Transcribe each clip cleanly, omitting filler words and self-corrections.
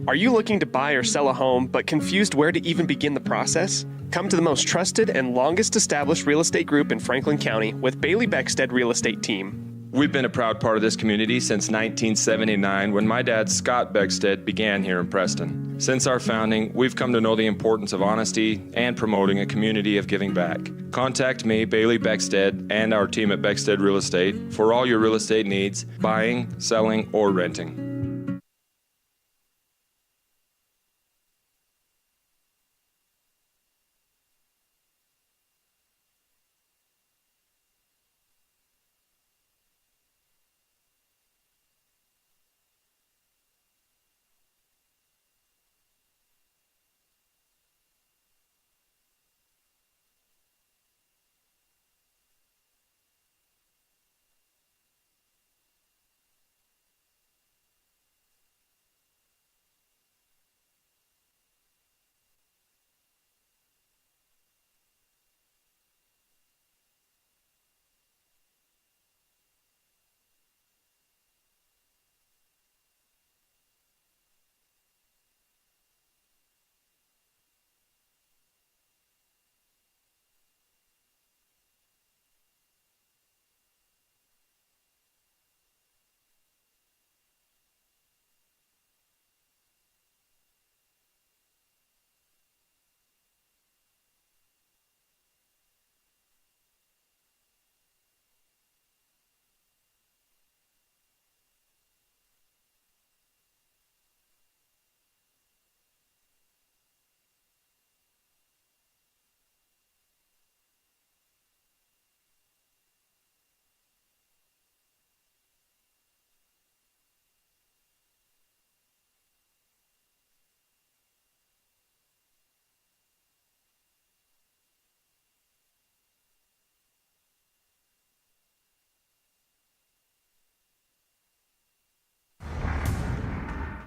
Are you looking to buy or sell a home but confused where to even begin the process? Come to the most trusted and longest established real estate group in Franklin County with Bailey Beckstead Real Estate Team. We've been a proud part of this community since 1979 when my dad, Scott Beckstead, began here in Preston. Since our founding, we've come to know the importance of honesty and promoting a community of giving back. Contact me, Bailey Beckstead, and our team at Beckstead Real Estate for all your real estate needs, buying, selling, or renting.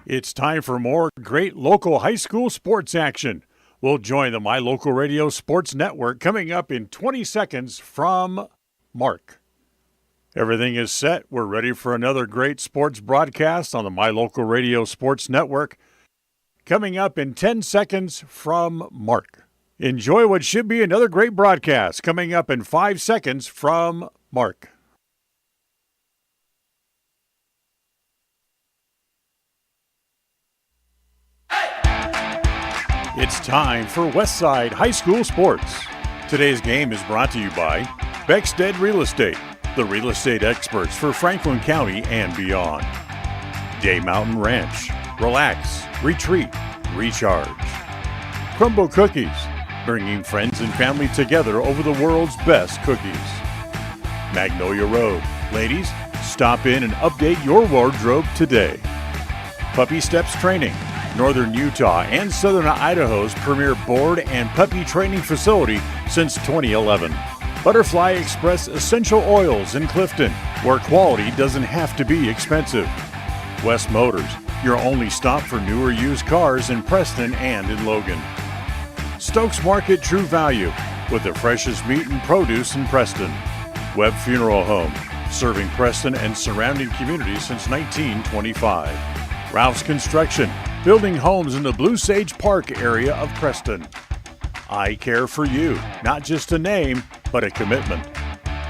It's time for more great local high school sports action. We'll join the My Local Radio Sports Network coming up in 20 seconds from Mark. Everything is set. We're ready for another great sports broadcast on the My Local Radio Sports Network. Coming up in 10 seconds from Mark. Enjoy what should be another great broadcast coming up in 5 seconds from Mark. It's time for Westside High School Sports. Today's game is brought to you by Beckstead Real Estate, the real estate experts for Franklin County and beyond. Day Mountain Ranch, relax, retreat, recharge. Crumble Cookies, bringing friends and family together over the world's best cookies. Magnolia Road, ladies, stop in and update your wardrobe today. Puppy Steps Training, Northern Utah and Southern Idaho's premier board and puppy training facility since 2011. Butterfly Express Essential Oils in Clifton, where quality doesn't have to be expensive. West Motors, your only stop for newer used cars in Preston and in Logan. Stokes Market True Value, with the freshest meat and produce in Preston. Webb Funeral Home, serving Preston and surrounding communities since 1925. Ralph's Construction, building homes in the Blue Sage Park area of Preston. I Care for You, not just a name, but a commitment.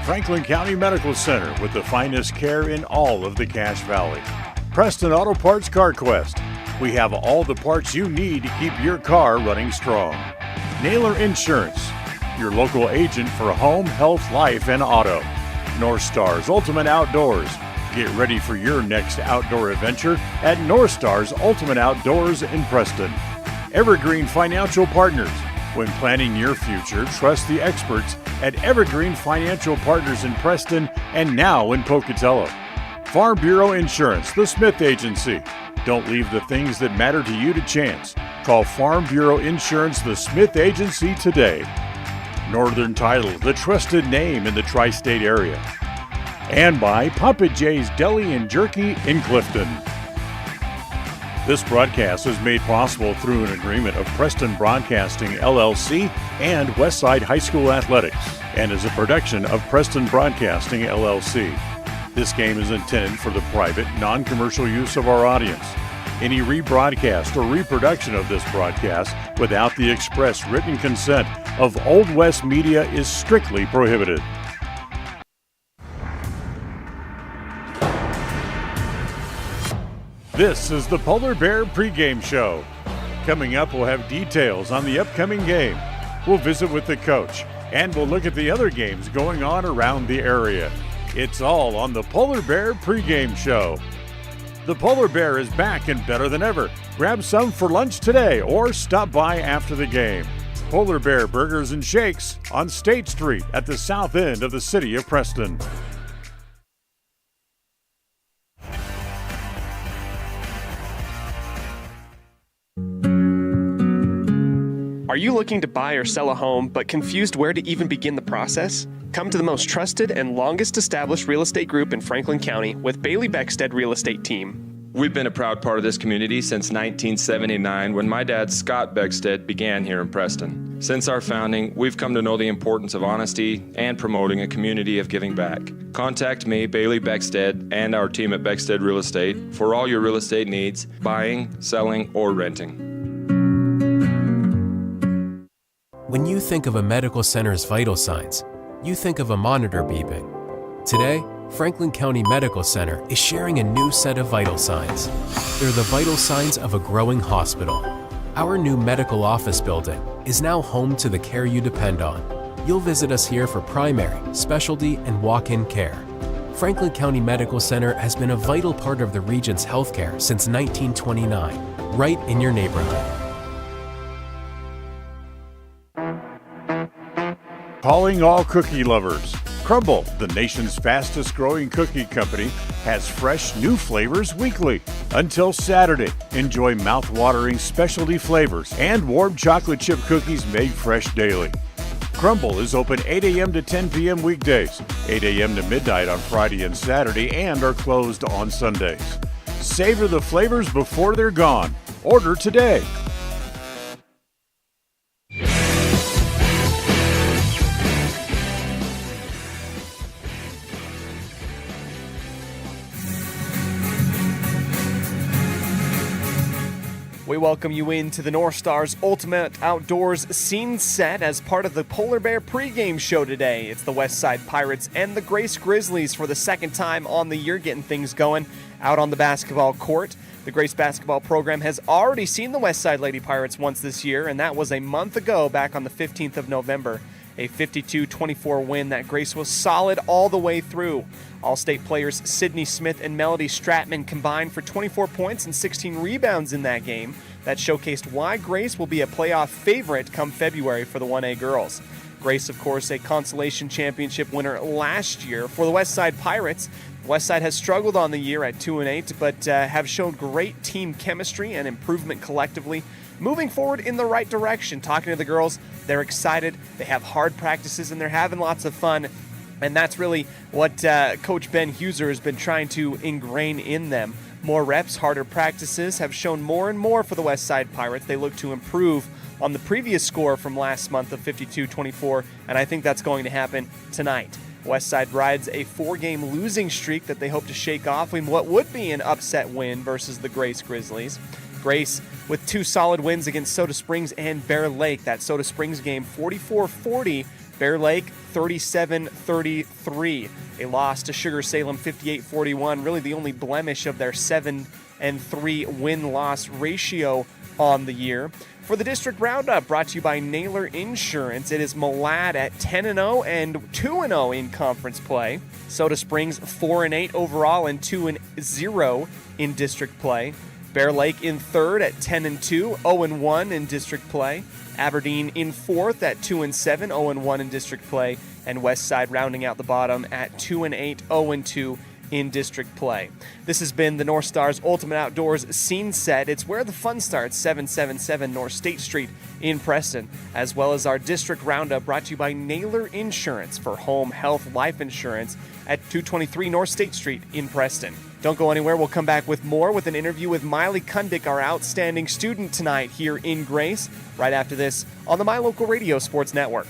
Franklin County Medical Center, with the finest care in all of the Cache Valley. Preston Auto Parts CarQuest, we have all the parts you need to keep your car running strong. Naylor Insurance, your local agent for home, health, life, and auto. North Stars Ultimate Outdoors, get ready for your next outdoor adventure at North Stars Ultimate Outdoors in Preston. Evergreen Financial Partners. When planning your future, trust the experts at Evergreen Financial Partners in Preston and now in Pocatello. Farm Bureau Insurance, the Smith Agency. Don't leave the things that matter to you to chance. Call Farm Bureau Insurance, the Smith Agency today. Northern Title, the trusted name in the tri-state area. And by Papa J's Deli and Jerky in Clifton. This broadcast is made possible through an agreement of Preston Broadcasting, LLC and Westside High School Athletics, and is a production of Preston Broadcasting, LLC. This game is intended for the private, non-commercial use of our audience. Any rebroadcast or reproduction of this broadcast without the express written consent of Old West Media is strictly prohibited. This is the Polar Bear Pregame Show. Coming up, we'll have details on the upcoming game. We'll visit with the coach, and we'll look at the other games going on around the area. It's all on the Polar Bear Pregame Show. The Polar Bear is back and better than ever. Grab some for lunch today or stop by after the game. Polar Bear Burgers and Shakes on State Street at the south end of the city of Preston. Are you looking to buy or sell a home but confused where to even begin the process? Come to the most trusted and longest established real estate group in Franklin County with Bailey Beckstead Real Estate Team. We've been a proud part of this community since 1979 when my dad, Scott Beckstead, began here in Preston. Since our founding, we've come to know the importance of honesty and promoting a community of giving back. Contact me, Bailey Beckstead, and our team at Beckstead Real Estate for all your real estate needs, buying, selling, or renting. When you think of a medical center's vital signs, you think of a monitor beeping. Today, Franklin County Medical Center is sharing a new set of vital signs. They're the vital signs of a growing hospital. Our new medical office building is now home to the care you depend on. You'll visit us here for primary, specialty, and walk-in care. Franklin County Medical Center has been a vital part of the region's healthcare since 1929, right in your neighborhood. Calling all cookie lovers. Crumble, the nation's fastest growing cookie company, has fresh new flavors weekly. Until Saturday, enjoy mouth-watering specialty flavors and warm chocolate chip cookies made fresh daily. Crumble is open 8 a.m. to 10 p.m. weekdays, 8 a.m. to midnight on Friday and Saturday, and are closed on Sundays. Savor the flavors before they're gone. Order today. We welcome you into the North Star's Ultimate Outdoors scene set as part of the Polar Bear pregame show today. It's the Westside Pirates and the Grace Grizzlies for the second time on the year getting things going out on the basketball court. The Grace basketball program has already seen the Westside Lady Pirates once this year, and that was a month ago back on the 15th of November. A 52-24 win that Grace was solid all the way through. All-state players Sydney Smith and Melody Stratman combined for 24 points and 16 rebounds in that game. That showcased why Grace will be a playoff favorite come February for the 1A girls. Grace, of course, a consolation championship winner last year. For the Westside Pirates, Westside has struggled on the year at 2-8, but have shown great team chemistry and improvement collectively, moving forward in the right direction. Talking to the girls, they're excited, they have hard practices, and they're having lots of fun. And that's really what Coach Ben Huser has been trying to ingrain in them. More reps, harder practices have shown more and more for the Westside Pirates. They look to improve on the previous score from last month of 52-24, and I think that's going to happen tonight. Westside rides a 4-game losing streak that they hope to shake off in what would be an upset win versus the Grace Grizzlies. Grace with 2 solid wins against Soda Springs and Bear Lake. That Soda Springs game 44-40, Bear Lake 37-33. They lost to Sugar Salem 58-41, really the only blemish of their 7-3 win-loss ratio on the year. For the district roundup, brought to you by Naylor Insurance, it is Malad at 10-0 and 2-0 in conference play. Soda Springs 4-8 overall and 2-0 in district play. Bear Lake in third at 10-2, 0-1 in district play. Aberdeen in fourth at 2-7, 0-1 in district play. And Westside rounding out the bottom at 2-8, 0-2 in district play. This has been the North Star's Ultimate Outdoors scene set. It's where the fun starts, 777 North State Street in Preston, as well as our district roundup brought to you by Naylor Insurance for home, health, life insurance at 223 North State Street in Preston. Don't go anywhere. We'll come back with more with an interview with Miley Kundick, our outstanding student tonight here in Grace, right after this on the My Local Radio Sports Network.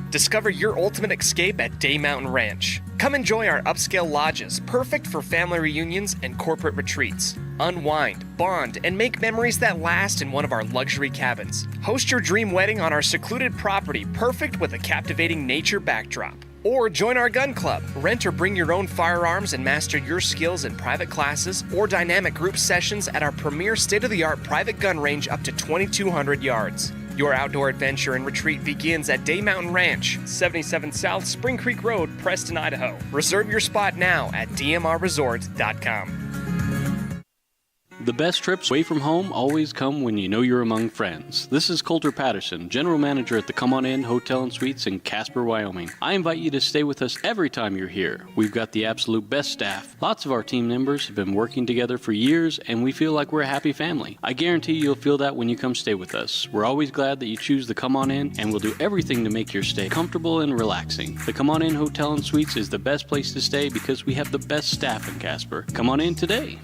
Discover your ultimate escape at Day Mountain Ranch. Come enjoy our upscale lodges, perfect for family reunions and corporate retreats. Unwind, bond, and make memories that last in one of our luxury cabins. Host your dream wedding on our secluded property, perfect with a captivating nature backdrop. Or join our gun club. Rent or bring your own firearms and master your skills in private classes or dynamic group sessions at our premier state-of-the-art private gun range up to 2,200 yards. Your outdoor adventure and retreat begins at Day Mountain Ranch, 77 South Spring Creek Road, Preston, Idaho. Reserve your spot now at dmrresort.com. The best trips away from home always come when you know you're among friends. This is Coulter Patterson, General Manager at the Come On In Hotel and Suites in Casper, Wyoming. I invite you to stay with us every time you're here. We've got the absolute best staff. Lots of our team members have been working together for years, and we feel like we're a happy family. I guarantee you'll feel that when you come stay with us. We're always glad that you choose the Come On In, and we'll do everything to make your stay comfortable and relaxing. The Come On In Hotel and Suites is the best place to stay because we have the best staff in Casper. Come on in today.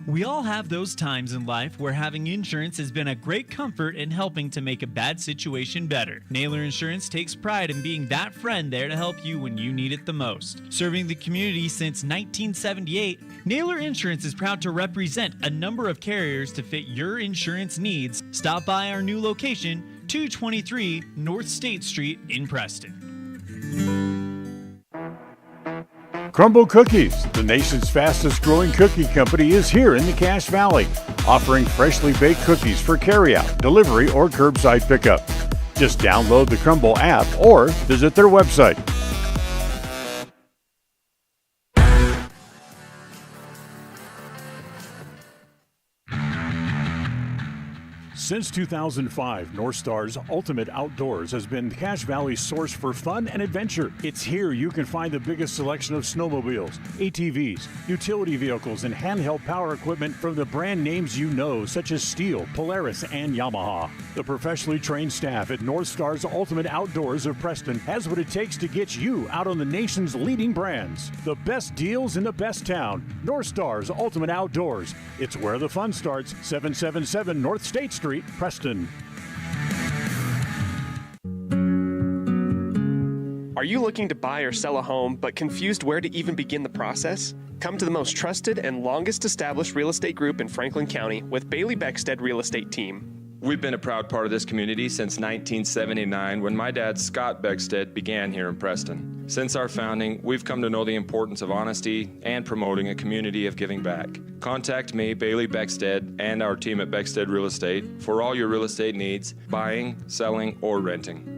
We all have those times in life where having insurance has been a great comfort in helping to make a bad situation better. Naylor Insurance takes pride in being that friend there to help you when you need it the most. Serving the community since 1978, Naylor Insurance is proud to represent a number of carriers to fit your insurance needs. Stop by our new location, 223 North State Street in Preston. Crumble Cookies, the nation's fastest growing cookie company, is here in the Cache Valley, offering freshly baked cookies for carryout, delivery, or curbside pickup. Just download the Crumble app or visit their website. Since 2005, North Star's Ultimate Outdoors has been Cache Valley's source for fun and adventure. It's here you can find the biggest selection of snowmobiles, ATVs, utility vehicles, and handheld power equipment from the brand names you know, such as Steel, Polaris, and Yamaha. The professionally trained staff at North Star's Ultimate Outdoors of Preston has what it takes to get you out on the nation's leading brands. The best deals in the best town. North Star's Ultimate Outdoors. It's where the fun starts. 777 North State Street, Preston. Are you looking to buy or sell a home but confused where to even begin the process? Come to the most trusted and longest established real estate group in Franklin County with Bailey Beckstead Real Estate Team. We've been a proud part of this community since 1979 when my dad, Scott Beckstead, began here in Preston. Since our founding, we've come to know the importance of honesty and promoting a community of giving back. Contact me, Bailey Beckstead, and our team at Beckstead Real Estate for all your real estate needs, buying, selling, or renting.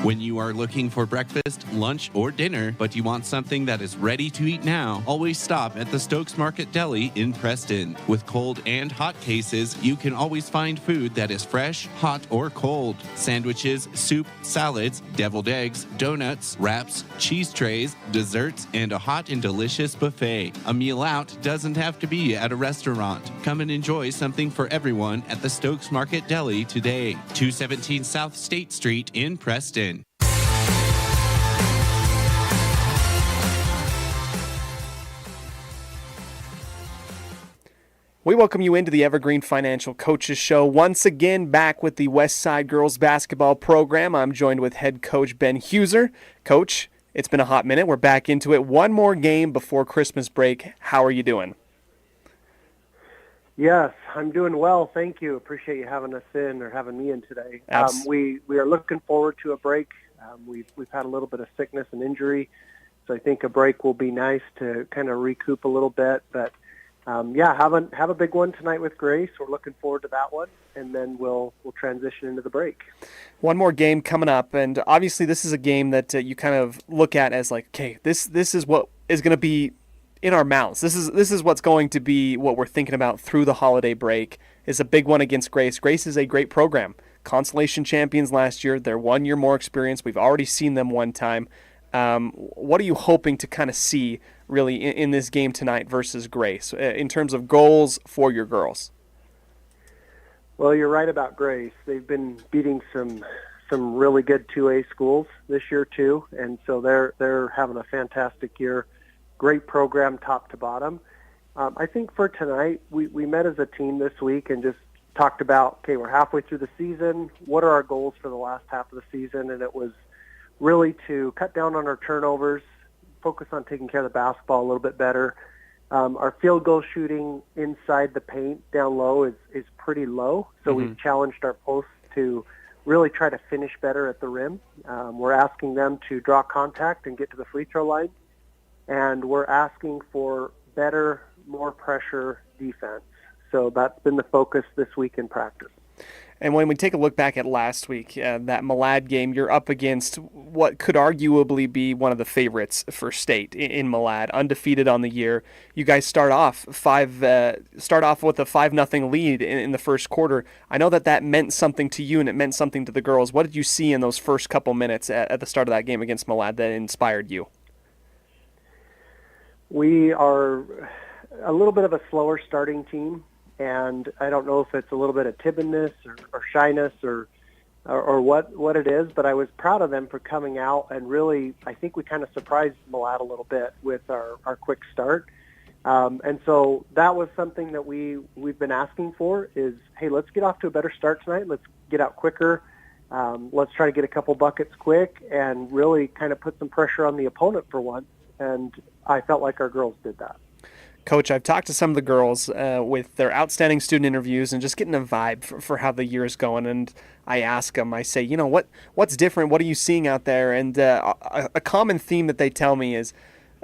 When you are looking for breakfast, lunch, or dinner, but you want something that is ready to eat now, always stop at the Stokes Market Deli in Preston. With cold and hot cases, you can always find food that is fresh, hot, or cold. Sandwiches, soup, salads, deviled eggs, donuts, wraps, cheese trays, desserts, and a hot and delicious buffet. A meal out doesn't have to be at a restaurant. Come and enjoy something for everyone at the Stokes Market Deli today. 217 South State Street in Preston. We welcome you into the Evergreen Financial Coaches Show. Once again, back with the Westside Girls Basketball Program. I'm joined with head coach Ben Huser. Coach, it's been a hot minute. We're back into it. One more game before Christmas break. How are you doing? Yes, I'm doing well. Thank you. Appreciate you having us in or having me in today. We are looking forward to a break. We've had a little bit of sickness and injury, so I think a break will be nice to kind of recoup a little bit. But have a big one tonight with Grace. We're looking forward to that one, and then we'll transition into the break. One more game coming up, and obviously this is a game that you kind of look at as like, okay, this is what is going to be in our mouths. This is what's going to be what we're thinking about through the holiday break. It's a big one against Grace. Grace is a great program. Consolation champions last year. They're 1 year more experienced. We've already seen them one time. What are you hoping to kind of see really in this game tonight versus Grace in terms of goals for your girls? Well, you're right about Grace. They've been beating some really good 2A schools this year too, and so they're having a fantastic year. Great program top to bottom, I think for tonight, we met as a team this week and just talked about, okay, we're halfway through the season. What are our goals for the last half of the season? And it was really to cut down on our turnovers, focus on taking care of the basketball a little bit better. Our field goal shooting inside the paint down low is pretty low, so we've challenged our posts to really try to finish better at the rim. We're asking them to draw contact and get to the free throw line, and we're asking for better, more pressure defense. So that's been the focus this week in practice. And when we take a look back at last week, that Malad game, you're up against what could arguably be one of the favorites for state in Malad, undefeated on the year. You guys start off with a 5-0 lead in the first quarter. I know that meant something to you and it meant something to the girls. What did you see in those first couple minutes at the start of that game against Malad that inspired you? We are a little bit of a slower starting team. And I don't know if it's a little bit of timidness or shyness or what it is, but I was proud of them for coming out and really, I think we kind of surprised Malad a little bit with our quick start. And so that was something that we've been asking for is, hey, let's get off to a better start tonight. Let's get out quicker. Let's try to get a couple buckets quick and really kind of put some pressure on the opponent for once. And I felt like our girls did that. Coach, I've talked to some of the girls with their outstanding student interviews and just getting a vibe for how the year is going. And I ask them, I say, what's different? What are you seeing out there? And a common theme that they tell me is,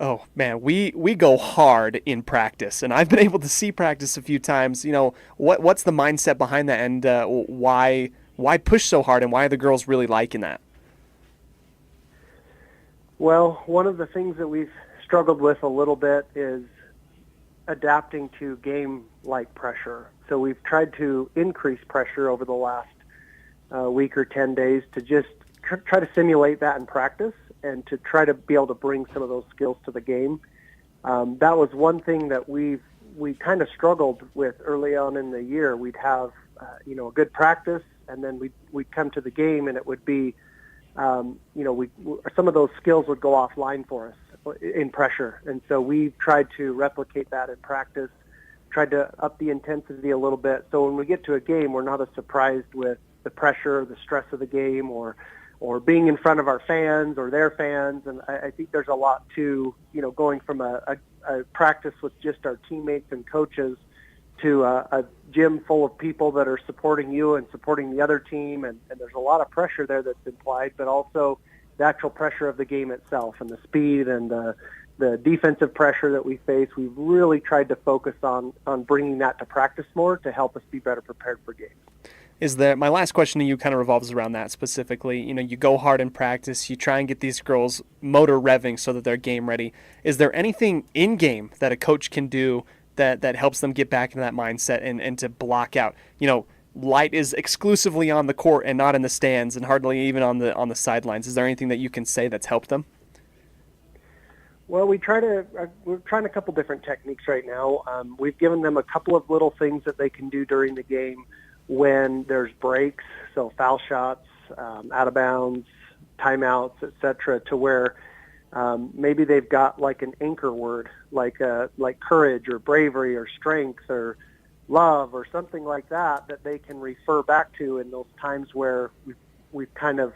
oh, man, we go hard in practice. And I've been able to see practice a few times. What's the mindset behind that and why push so hard and why are the girls really liking that? Well, one of the things that we've struggled with a little bit is adapting to game-like pressure. So we've tried to increase pressure over the last week or 10 days to just try to simulate that in practice and to try to be able to bring some of those skills to the game. That was one thing that we kind of struggled with early on in the year. We'd have a good practice, and then we'd come to the game, and it would be some of those skills would go offline for us in pressure. And so we've tried to replicate that in practice, tried to up the intensity a little bit. So when we get to a game, we're not as surprised with the pressure, the stress of the game, or being in front of our fans or their fans. And I think there's a lot to, going from a practice with just our teammates and coaches to a gym full of people that are supporting you and supporting the other team. And there's a lot of pressure there that's implied, but also the actual pressure of the game itself and the speed and the defensive pressure that we face. We've really tried to focus on bringing that to practice more to help us be better prepared for games. My last question to you kind of revolves around that specifically. You go hard in practice, you try and get these girls motor revving so that they're game ready. Is there anything in game that a coach can do that helps them get back into that mindset and to block out? Light is exclusively on the court and not in the stands and hardly even on the sidelines. Is there anything that you can say that's helped them? Well, we're trying a couple different techniques right now. We've given them a couple of little things that they can do during the game when there's breaks, so foul shots, out of bounds, timeouts, etc., to where maybe they've got like an anchor word, like courage or bravery or strength or love or something like that they can refer back to in those times where we've kind of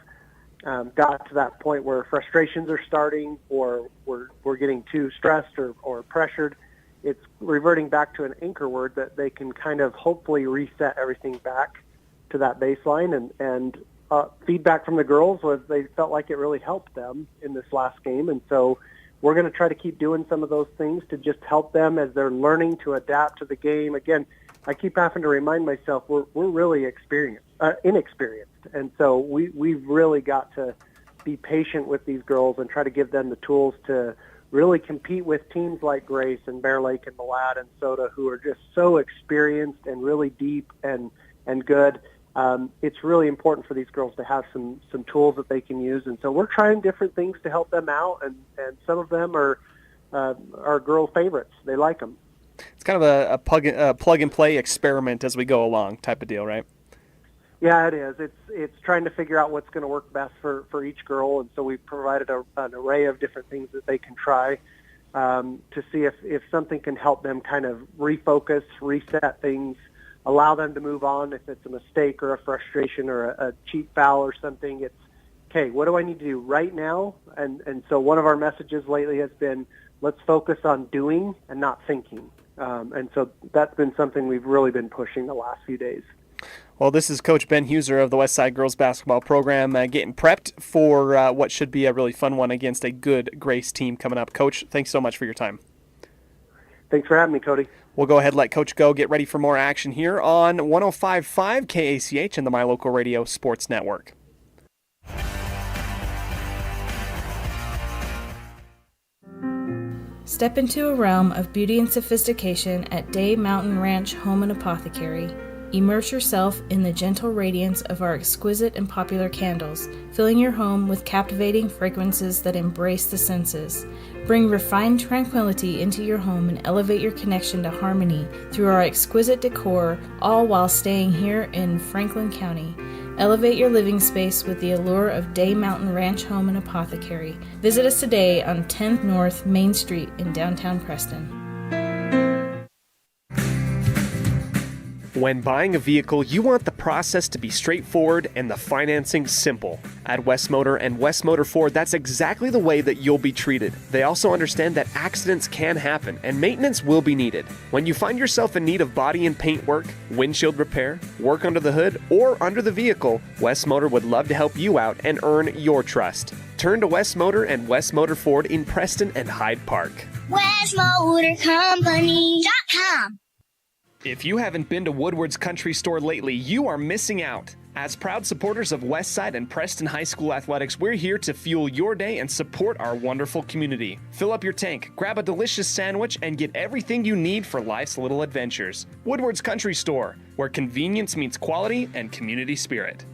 got to that point where frustrations are starting or we're getting too stressed or pressured. It's reverting back to an anchor word that they can kind of hopefully reset everything back to that baseline. And feedback from the girls was they felt like it really helped them in this last game. And so we're going to try to keep doing some of those things to just help them as they're learning to adapt to the game. Again, I keep having to remind myself we're really inexperienced. And so we've really got to be patient with these girls and try to give them the tools to really compete with teams like Grace and Bear Lake and Malad and Soda, who are just so experienced and really deep and good. It's really important for these girls to have some tools that they can use. And so we're trying different things to help them out, and some of them are girl favorites. They like them. It's kind of a plug-and-play experiment as we go along type of deal, right? Yeah, it is. It's trying to figure out what's going to work best for each girl, and so we've provided an array of different things that they can try. to see if something can help them kind of refocus, reset things, allow them to move on. If it's a mistake or a frustration or a cheap foul or something, it's, okay, what do I need to do right now? And so one of our messages lately has been, let's focus on doing and not thinking. And so that's been something we've really been pushing the last few days. Well, this is Coach Ben Huser of the Westside Girls Basketball Program getting prepped for what should be a really fun one against a good Grace team coming up. Coach, thanks so much for your time. Thanks for having me, Cody. We'll go ahead and let Coach go. Get ready for more action here on 105.5 KACH and the My Local Radio Sports Network. Step into a realm of beauty and sophistication at Day Mountain Ranch Home and Apothecary. Immerse yourself in the gentle radiance of our exquisite and popular candles, filling your home with captivating fragrances that embrace the senses. Bring refined tranquility into your home and elevate your connection to harmony through our exquisite decor, all while staying here in Franklin County. Elevate your living space with the allure of Day Mountain Ranch Home and Apothecary. Visit us today on 10th North Main Street in downtown Preston. When buying a vehicle, you want the process to be straightforward and the financing simple. At West Motor and West Motor Ford, that's exactly the way that you'll be treated. They also understand that accidents can happen and maintenance will be needed. When you find yourself in need of body and paint work, windshield repair, work under the hood, or under the vehicle, West Motor would love to help you out and earn your trust. Turn to West Motor and West Motor Ford in Preston and Hyde Park. WestMotorCompany.com. If you haven't been to Woodward's Country Store lately, you are missing out. As proud supporters of Westside and Preston High School athletics, we're here to fuel your day and support our wonderful community. Fill up your tank, grab a delicious sandwich, and get everything you need for life's little adventures. Woodward's Country Store, where convenience meets quality and community spirit.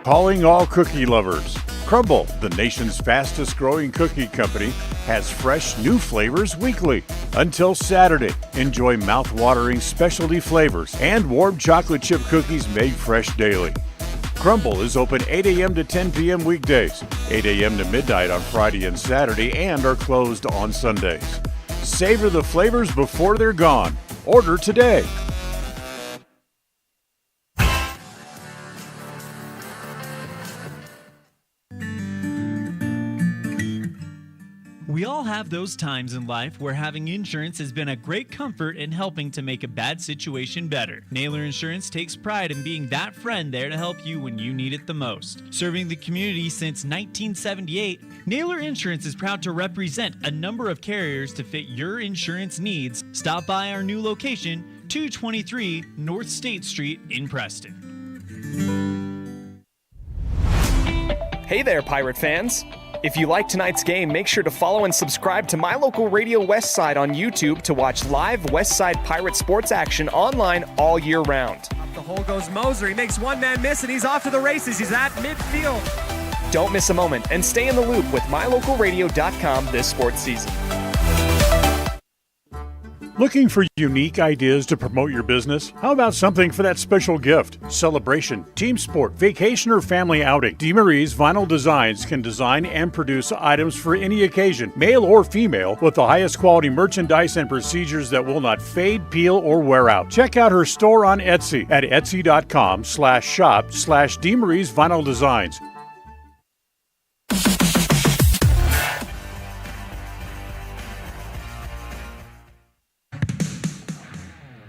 Calling all cookie lovers. Crumble, the nation's fastest growing cookie company, has fresh new flavors weekly. Until Saturday, enjoy mouth-watering specialty flavors and warm chocolate chip cookies made fresh daily. Crumble is open 8 a.m. to 10 p.m. weekdays, 8 a.m. to midnight on Friday and Saturday, and are closed on Sundays. Savor the flavors before they're gone. Order today. We all have those times in life where having insurance has been a great comfort in helping to make a bad situation better. Naylor Insurance takes pride in being that friend there to help you when you need it the most. Serving the community since 1978, Naylor Insurance is proud to represent a number of carriers to fit your insurance needs. Stop by our new location, 223 North State Street in Preston. Hey there, Pirate fans! If you like tonight's game, make sure to follow and subscribe to My Local Radio Westside on YouTube to watch live Westside Pirate sports action online all year round. Up the hole goes Moser. He makes one man miss, and he's off to the races. He's at midfield. Don't miss a moment and stay in the loop with MyLocalRadio.com this sports season. Looking for unique ideas to promote your business? How about something for that special gift, celebration, team sport, vacation, or family outing? DeMarie's Vinyl Designs can design and produce items for any occasion, male or female, with the highest quality merchandise and procedures that will not fade, peel, or wear out. Check out her store on Etsy at etsy.com/shop/DeMarie's Vinyl Designs.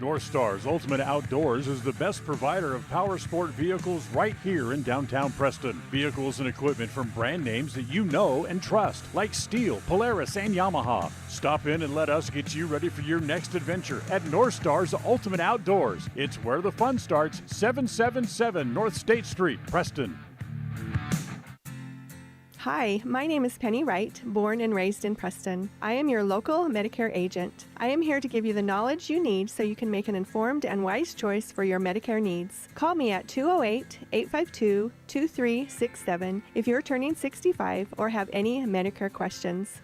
North Stars Ultimate Outdoors is the best provider of power sport vehicles right here in downtown Preston. Vehicles and equipment from brand names that you know and trust, like Steel, Polaris, and Yamaha. Stop in and let us get you ready for your next adventure at North Stars Ultimate Outdoors. It's where the fun starts, 777 North State Street, Preston. Hi, my name is Penny Wright, born and raised in Preston. I am your local Medicare agent. I am here to give you the knowledge you need so you can make an informed and wise choice for your Medicare needs. Call me at 208-852-2367 if you're turning 65 or have any Medicare questions.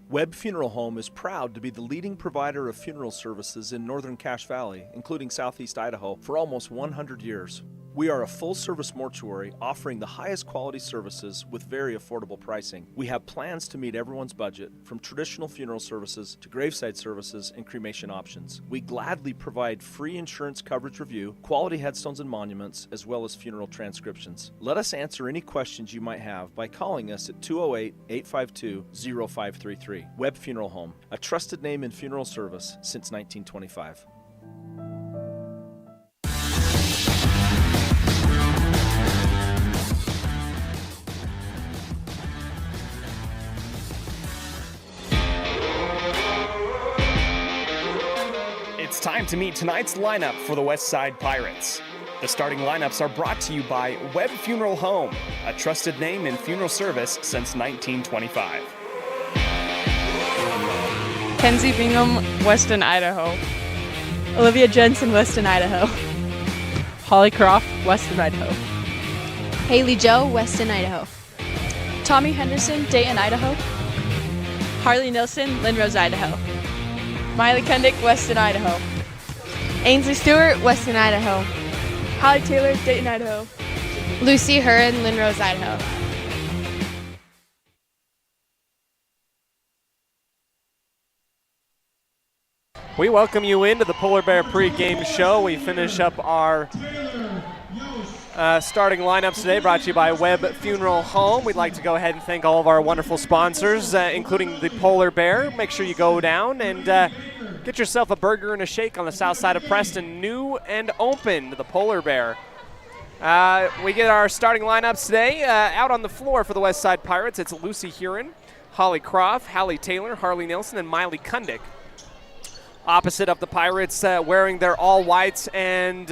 Webb Funeral Home is proud to be the leading provider of funeral services in northern Cache Valley, including southeast Idaho, for almost 100 years. We are a full-service mortuary offering the highest quality services with very affordable pricing. We have plans to meet everyone's budget, from traditional funeral services to graveside services and cremation options. We gladly provide free insurance coverage review, quality headstones and monuments, as well as funeral transcriptions. Let us answer any questions you might have by calling us at 208-852-0533. Webb Funeral Home, a trusted name in funeral service since 1925. It's time to meet tonight's lineup for the Westside Pirates. The starting lineups are brought to you by Webb Funeral Home, a trusted name in funeral service since 1925. Kenzie Bingham, Weston, Idaho. Olivia Jensen, Weston, Idaho. Holly Croft, Weston, Idaho. Haley Joe, Weston, Idaho. Tommy Henderson, Dayton, Idaho. Harley Nilsson, Lindrose, Idaho. Miley Kendick, Weston, Idaho. Ainsley Stewart, Weston, Idaho. Holly Taylor, Dayton, Idaho. Lucy Hearn, Lindrose, Idaho. We welcome you into the Polar Bear pregame show. We finish up our starting lineups today, brought to you by Webb Funeral Home. We'd like to go ahead and thank all of our wonderful sponsors, including the Polar Bear. Make sure you go down and get yourself a burger and a shake on the south side of Preston. New and open, the Polar Bear. We get our starting lineups today. Out on the floor for the Westside Pirates, it's Lucy Hearn, Holly Croft, Hallie Taylor, Harley Nilsson, and Miley Kundick. Opposite of the Pirates, wearing their all whites and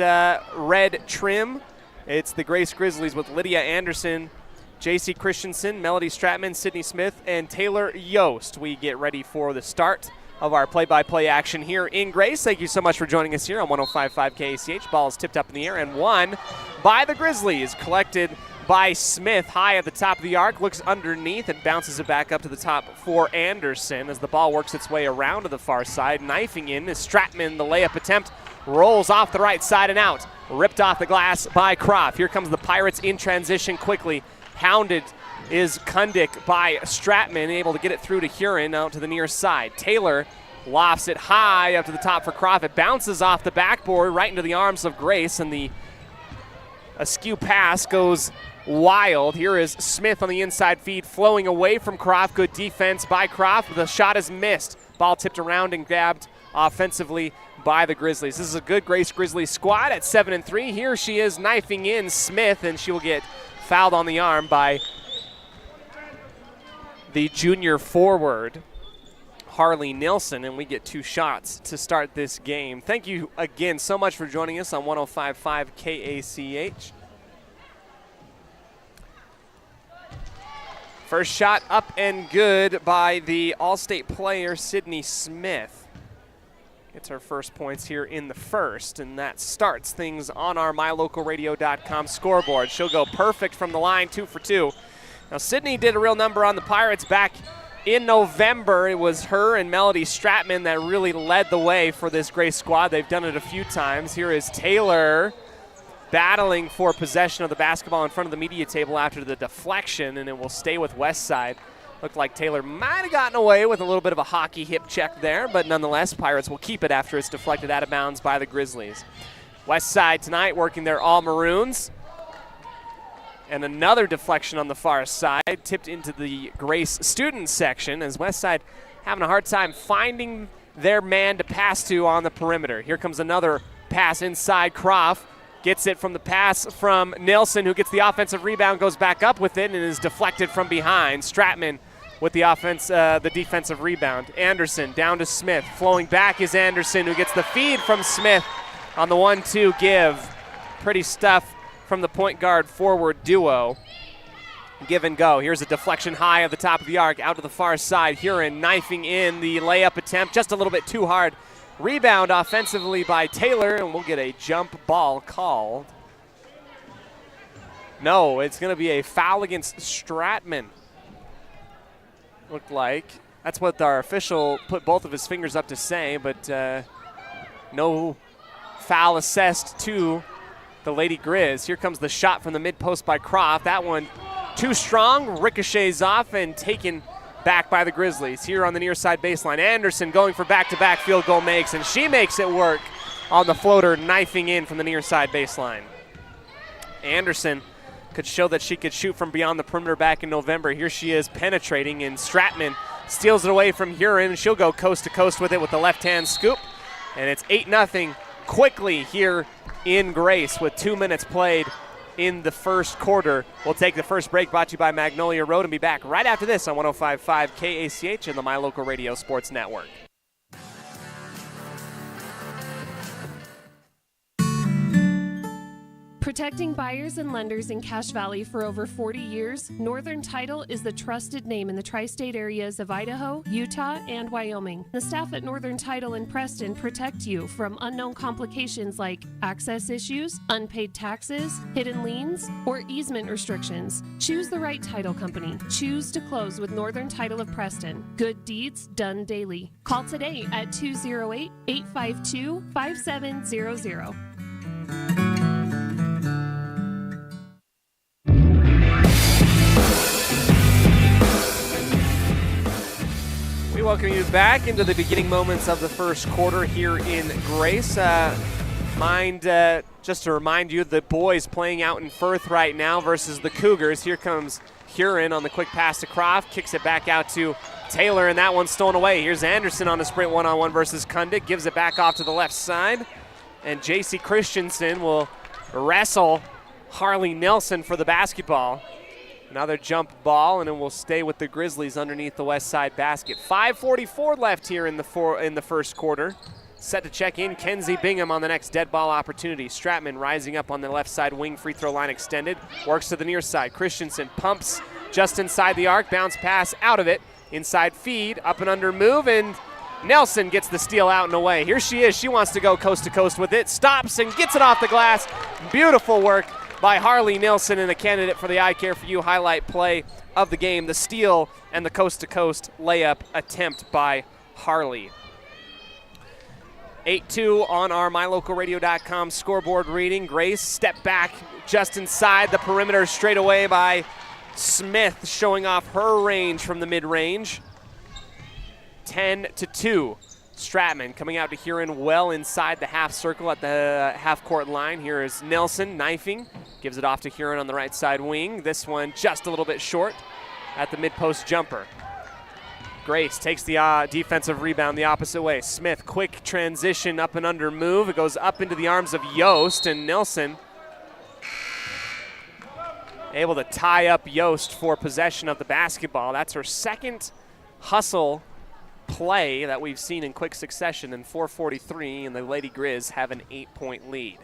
red trim, it's the Grace Grizzlies with Lydia Anderson, J.C. Christensen, Melody Stratman, Sydney Smith, and Taylor Yost. We get ready for the start of our play-by-play action here in Grace. Thank you so much for joining us here on 105.5 KACH. Ball is tipped up in the air and won by the Grizzlies. Collected by Smith high at the top of the arc, looks underneath and bounces it back up to the top for Anderson as the ball works its way around to the far side. Knifing in is Stratman. The layup attempt rolls off the right side and out. Ripped off the glass by Croft. Here comes the Pirates in transition quickly. Hounded is Kundick by Stratman, able to get it through to Hearn out to the near side. Taylor lofts it high up to the top for Croft. It bounces off the backboard right into the arms of Grace, and the askew pass goes wild. Here is Smith on the inside feed, flowing away from Croft. Good defense by Croft. The shot is missed. Ball tipped around and grabbed offensively by the Grizzlies. This is a good Grace Grizzlies squad at 7-3. Here she is knifing in Smith, and she will get fouled on the arm by the junior forward, Harley Nilsson, and we get 2 shots to start this game. Thank you again so much for joining us on 105.5 KACH. First shot up and good by the All-State player, Sydney Smith. Gets her first points here in the first, and that starts things on our mylocalradio.com scoreboard. She'll go perfect from the line, 2 for 2. Now, Sydney did a real number on the Pirates back in November. It was her and Melody Stratman that really led the way for this Grace squad. They've done it a few times. Here is Taylor battling for possession of the basketball in front of the media table after the deflection, and it will stay with Westside. Looked like Taylor might have gotten away with a little bit of a hockey hip check there, but nonetheless, Pirates will keep it after it's deflected out of bounds by the Grizzlies. Westside tonight working their all maroons. And another deflection on the far side, tipped into the Grace student section as Westside having a hard time finding their man to pass to on the perimeter. Here comes another pass inside. Croft gets it from the pass from Nilsson, who gets the offensive rebound, goes back up with it, and is deflected from behind. Stratman with the the defensive rebound. Anderson down to Smith. Flowing back is Anderson, who gets the feed from Smith on the 1-2 give. Pretty stuff from the point guard forward duo. Give and go. Here's a deflection high at the top of the arc, out to the far side. Hearn knifing in the layup attempt, just a little bit too hard. Rebound offensively by Taylor, and we'll get a jump ball called. No, it's going to be a foul against Stratman. Looked like. That's what our official put both of his fingers up to say, but no foul assessed to the Lady Grizz. Here comes the shot from the mid-post by Croft. That one too strong, ricochets off and taken back by the Grizzlies. Here on the near side baseline, Anderson going for back-to-back field goal makes, and she makes it work on the floater, knifing in from the near side baseline. Anderson could show that she could shoot from beyond the perimeter back in November. Here she is penetrating, and Stratman steals it away from Huron, and she'll go coast to coast with it with the left-hand scoop. And it's 8-0 quickly here in Grace with 2 minutes played in the first quarter. We'll take the first break, brought to you by Magnolia Road, and be back right after this on 105.5 KACH and the My Local Radio Sports Network. Protecting buyers and lenders in Cache Valley for over 40 years, Northern Title is the trusted name in the tri-state areas of Idaho, Utah, and Wyoming. The staff at Northern Title in Preston protect you from unknown complications like access issues, unpaid taxes, hidden liens, or easement restrictions. Choose the right title company. Choose to close with Northern Title of Preston. Good deeds done daily. Call today at 208-852-5700. We welcome you back into the beginning moments of the first quarter here in Grace. Just to remind you, the boys playing out in Firth right now versus the Cougars. Here comes Huron on the quick pass to Croft, kicks it back out to Taylor, and that one's stolen away. Here's Anderson on a sprint one-on-one versus Kundick, gives it back off to the left side, and J.C. Christensen will wrestle Harley Nelson for the basketball. Another jump ball, and it will stay with the Grizzlies underneath the west side basket. 5:44 left here in the first quarter. Set to check in Kenzie Bingham on the next dead ball opportunity. Stratman rising up on the left side wing, free throw line extended. Works to the near side. Christensen pumps just inside the arc. Bounce pass out of it. Inside feed, up and under move, and Nelson gets the steal out and away. Here she is. She wants to go coast to coast with it. Stops and gets it off the glass. Beautiful work by Harley Nelson, and a candidate for the I Care For You highlight play of the game. The steal and the coast-to-coast layup attempt by Harley. 8-2 on our MyLocalRadio.com scoreboard reading. Grace step back just inside the perimeter straight away by Smith, showing off her range from the mid-range. 10-2. Stratman coming out to Huron well inside the half circle at the half-court line. Here is Nelson knifing. Gives it off to Huron on the right side wing. This one just a little bit short at the mid-post jumper. Grace takes the defensive rebound the opposite way. Smith, quick transition up and under move. It goes up into the arms of Yost, and Nelson able to tie up Yost for possession of the basketball. That's her second hustle play that we've seen in quick succession, in 4:43, and the Lady Grizz have an 8-point lead.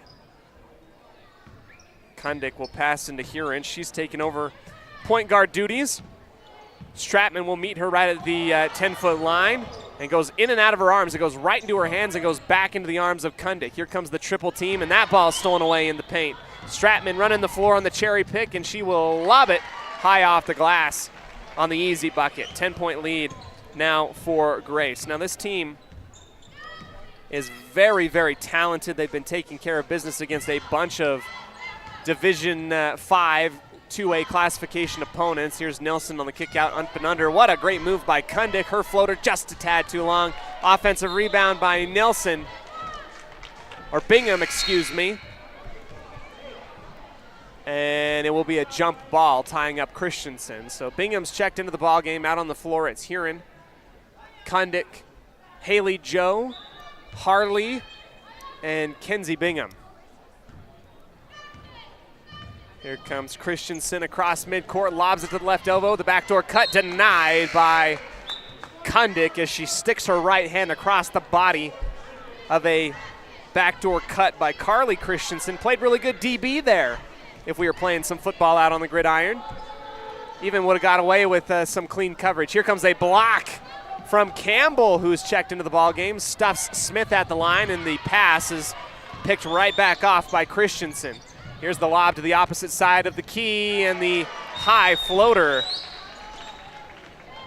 Kundick will pass into Huron. She's taken over point guard duties. Stratman will meet her right at the 10-foot line and goes in and out of her arms. It goes right into her hands and goes back into the arms of Kundick. Here comes the triple team, and that ball is stolen away in the paint. Stratman running the floor on the cherry pick, and she will lob it high off the glass on the easy bucket. 10-point lead now for Grace. Now this team is very, very talented. They've been taking care of business against a bunch of Division 5 2A classification opponents. Here's Nelson on the kick out, up and under. What a great move by Kundick. Her floater just a tad too long. Offensive rebound by Nelson, or Bingham, excuse me. And it will be a jump ball tying up Christensen. So Bingham's checked into the ball game. Out on the floor, it's Huron, Kundick, Haley Joe, Harley, and Kenzie Bingham. Here comes Christensen across midcourt, lobs it to the left elbow. The backdoor cut denied by Kundick as she sticks her right hand across the body of a backdoor cut by Carly Christensen. Played really good DB there if we were playing some football out on the gridiron. Even would have got away with some clean coverage. Here comes a block from Campbell, who's checked into the ball game. Stuffs Smith at the line, and the pass is picked right back off by Christensen. Here's the lob to the opposite side of the key, and the high floater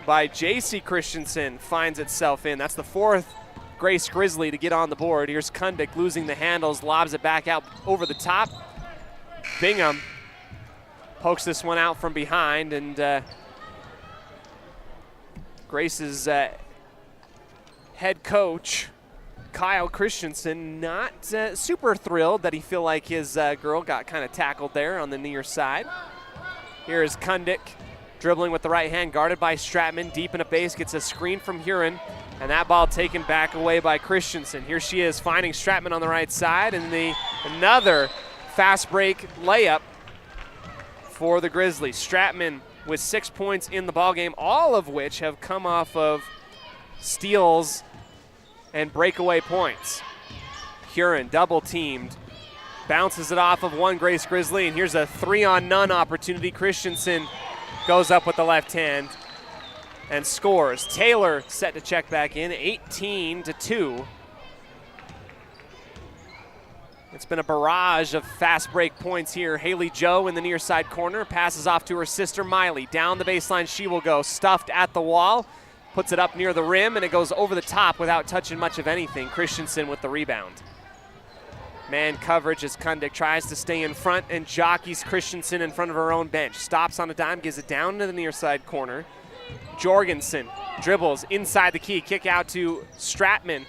by J.C. Christensen finds itself in. That's the fourth Grace Grizzly to get on the board. Here's Kundick losing the handles, lobs it back out over the top. Bingham pokes this one out from behind, and Grace's head coach, Kyle Christensen, not super thrilled that he feel like his girl got kind of tackled there on the near side. Here is Kundick dribbling with the right hand, guarded by Stratman, deep in a base, gets a screen from Huron, and that ball taken back away by Christensen. Here she is finding Stratman on the right side, and another fast break layup for the Grizzlies. Stratman with 6 points in the ballgame, all of which have come off of steals and breakaway points. Huron double teamed, bounces it off of one Grace Grizzly, and here's a 3-on-none opportunity. Christensen goes up with the left hand and scores. Taylor set to check back in, 18-2. It's been a barrage of fast break points here. Haley Joe in the near side corner, passes off to her sister Miley. Down the baseline she will go, stuffed at the wall, puts it up near the rim, and it goes over the top without touching much of anything. Christensen with the rebound. Man coverage as Kundick tries to stay in front and jockeys Christensen in front of her own bench. Stops on a dime, gives it down to the near side corner. Jorgensen dribbles inside the key, kick out to Stratman,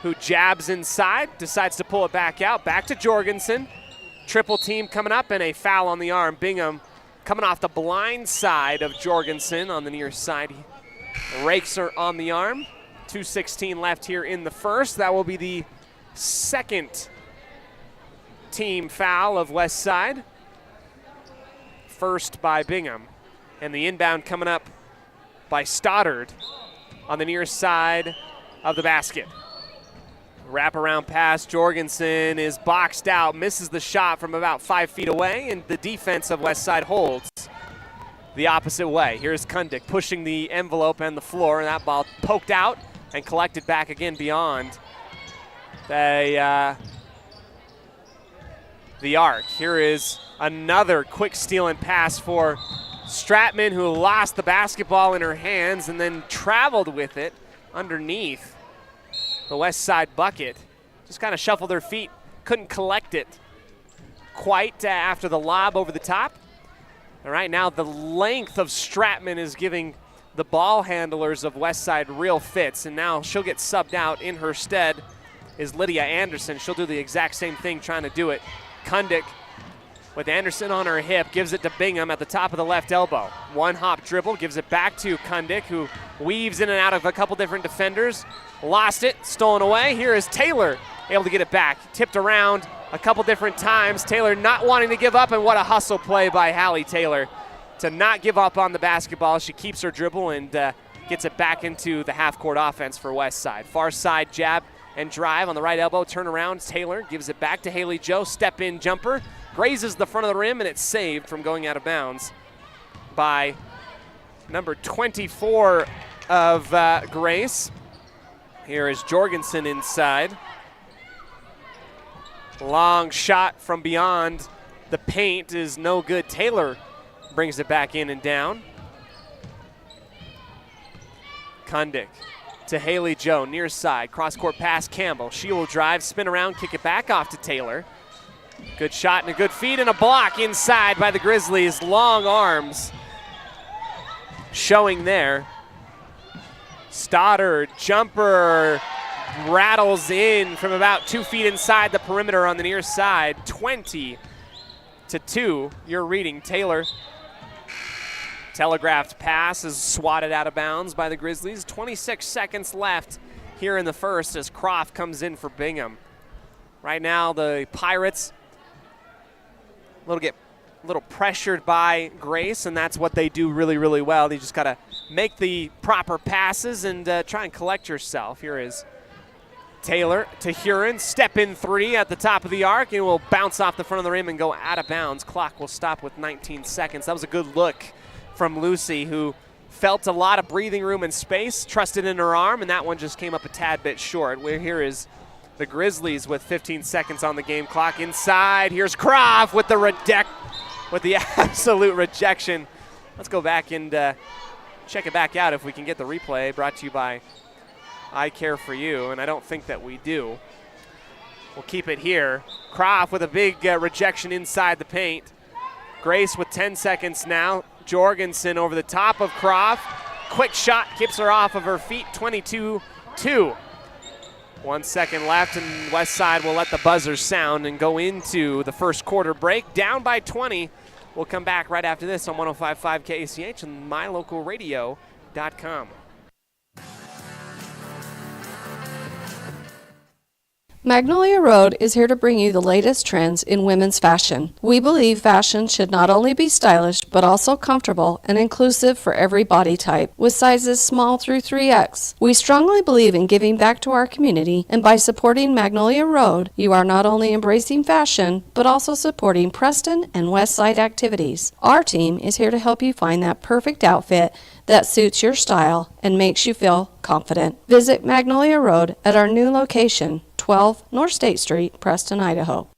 who jabs inside, decides to pull it back out. Back to Jorgensen. Triple team coming up, and a foul on the arm. Bingham coming off the blind side of Jorgensen on the near side. He rakes her on the arm. 2:16 left here in the first. That will be the second team foul of West Side. First by Bingham. And the inbound coming up by Stoddard on the near side of the basket. Wraparound pass, Jorgensen is boxed out, misses the shot from about 5 feet away, and the defense of West Side holds the opposite way. Here's Kundick pushing the envelope and the floor, and that ball poked out and collected back again beyond the arc. Here is another quick steal and pass for Stratman, who lost the basketball in her hands and then traveled with it underneath the West Side bucket. Just kind of shuffled her feet, couldn't collect it quite after the lob over the top. And right now the length of Stratman is giving the ball handlers of West Side real fits, and now she'll get subbed out. In her stead is Lydia Anderson. She'll do the exact same thing, trying to do it. Kundick with Anderson on her hip, gives it to Bingham at the top of the left elbow. One hop dribble, gives it back to Kundick, who weaves in and out of a couple different defenders. Lost it, stolen away. Here is Taylor, able to get it back. Tipped around a couple different times. Taylor not wanting to give up, and what a hustle play by Hallie Taylor to not give up on the basketball. She keeps her dribble and gets it back into the half-court offense for West Side. Far side jab and drive on the right elbow. Turn around, Taylor gives it back to Haley Joe. Step-in jumper. Grazes the front of the rim, and it's saved from going out of bounds by number 24 of Grace. Here is Jorgensen inside. Long shot from beyond the paint is no good. Taylor brings it back in and down. Kundick to Haley Joe, near side. Cross-court pass, Campbell. She will drive, spin around, kick it back off to Taylor. Good shot and a good feed and a block inside by the Grizzlies. Long arms showing there. Stoddard, jumper, rattles in from about 2 feet inside the perimeter on the near side. 20-2, you're reading. Taylor. Telegraphed pass is swatted out of bounds by the Grizzlies. 26 seconds left here in the first as Croft comes in for Bingham. Right now the Pirates a little pressured by Grace, and that's what they do really, really well. They just got to make the proper passes and try and collect yourself. Here is Taylor to Huron. Step in three at the top of the arc, and will bounce off the front of the rim and go out of bounds. Clock will stop with 19 seconds. That was a good look from Lucy, who felt a lot of breathing room and space, trusted in her arm, and that one just came up a tad bit short. Here is the Grizzlies with 15 seconds on the game clock. Inside, here's Croft with the absolute rejection. Let's go back and check it back out if we can get the replay. Brought to you by I Care For You, and I don't think that we do. will keep it here. Croft with a big rejection inside the paint. Grace with 10 seconds now. Jorgensen over the top of Croft. Quick shot keeps her off of her feet, 22-2. 1 second left, and Westside will let the buzzer sound and go into the first quarter break. Down by 20. We'll come back right after this on 105.5 KACH and mylocalradio.com. Magnolia Road is here to bring you the latest trends in women's fashion. We believe fashion should not only be stylish, but also comfortable and inclusive for every body type, with sizes small through 3X. We strongly believe in giving back to our community, and by supporting Magnolia Road, you are not only embracing fashion, but also supporting Preston and Westside activities. Our team is here to help you find that perfect outfit that suits your style and makes you feel confident. Visit Magnolia Road at our new location, 12 North State Street, Preston, Idaho.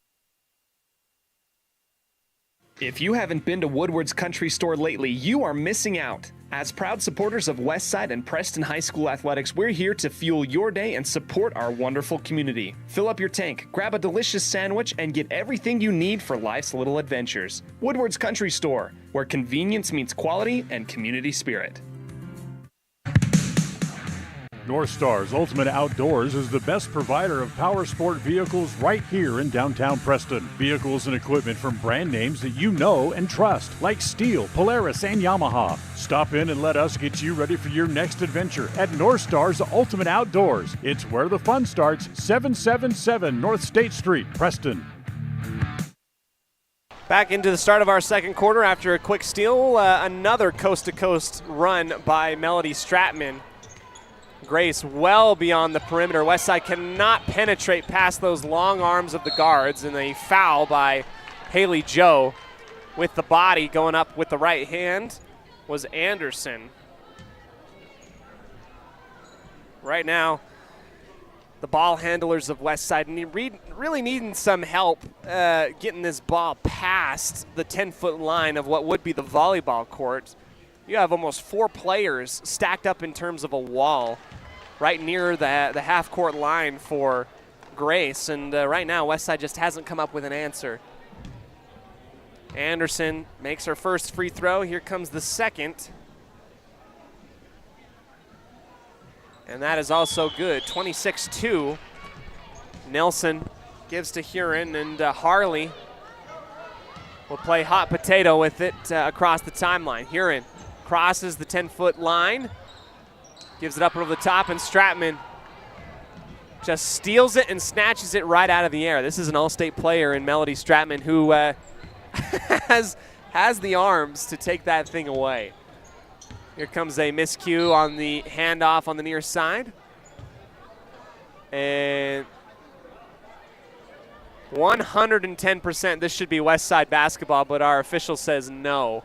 If you haven't been to Woodward's Country Store lately, you are missing out. As proud supporters of Westside and Preston High School athletics, we're here to fuel your day and support our wonderful community. Fill up your tank, grab a delicious sandwich, and get everything you need for life's little adventures. Woodward's Country Store, where convenience meets quality and community spirit. North Star's Ultimate Outdoors is the best provider of power sport vehicles right here in downtown Preston. Vehicles and equipment from brand names that you know and trust, like Steel, Polaris, and Yamaha. Stop in and let us get you ready for your next adventure at North Star's Ultimate Outdoors. It's where the fun starts, 777 North State Street, Preston. Back into the start of our second quarter after a quick steal. Another coast-to-coast run by Melody Stratman. Grace well beyond the perimeter. Westside cannot penetrate past those long arms of the guards, and a foul by Haley Joe with the body going up with the right hand was Anderson. Right now, the ball handlers of Westside really needing some help getting this ball past the 10-foot line of what would be the volleyball court. You have almost 4 players stacked up in terms of a wall right near the half-court line for Grace, and right now Westside just hasn't come up with an answer. Anderson makes her first free throw. Here comes the second. And that is also good, 26-2. Nelson gives to Huron, and Harley will play hot potato with it across the timeline. Huron crosses the 10-foot line, gives it up over the top, and Stratman just steals it and snatches it right out of the air. This is an all-state player in Melody Stratman who has the arms to take that thing away. Here comes a miscue on the handoff on the near side. And 110% this should be Westside basketball, but our official says no.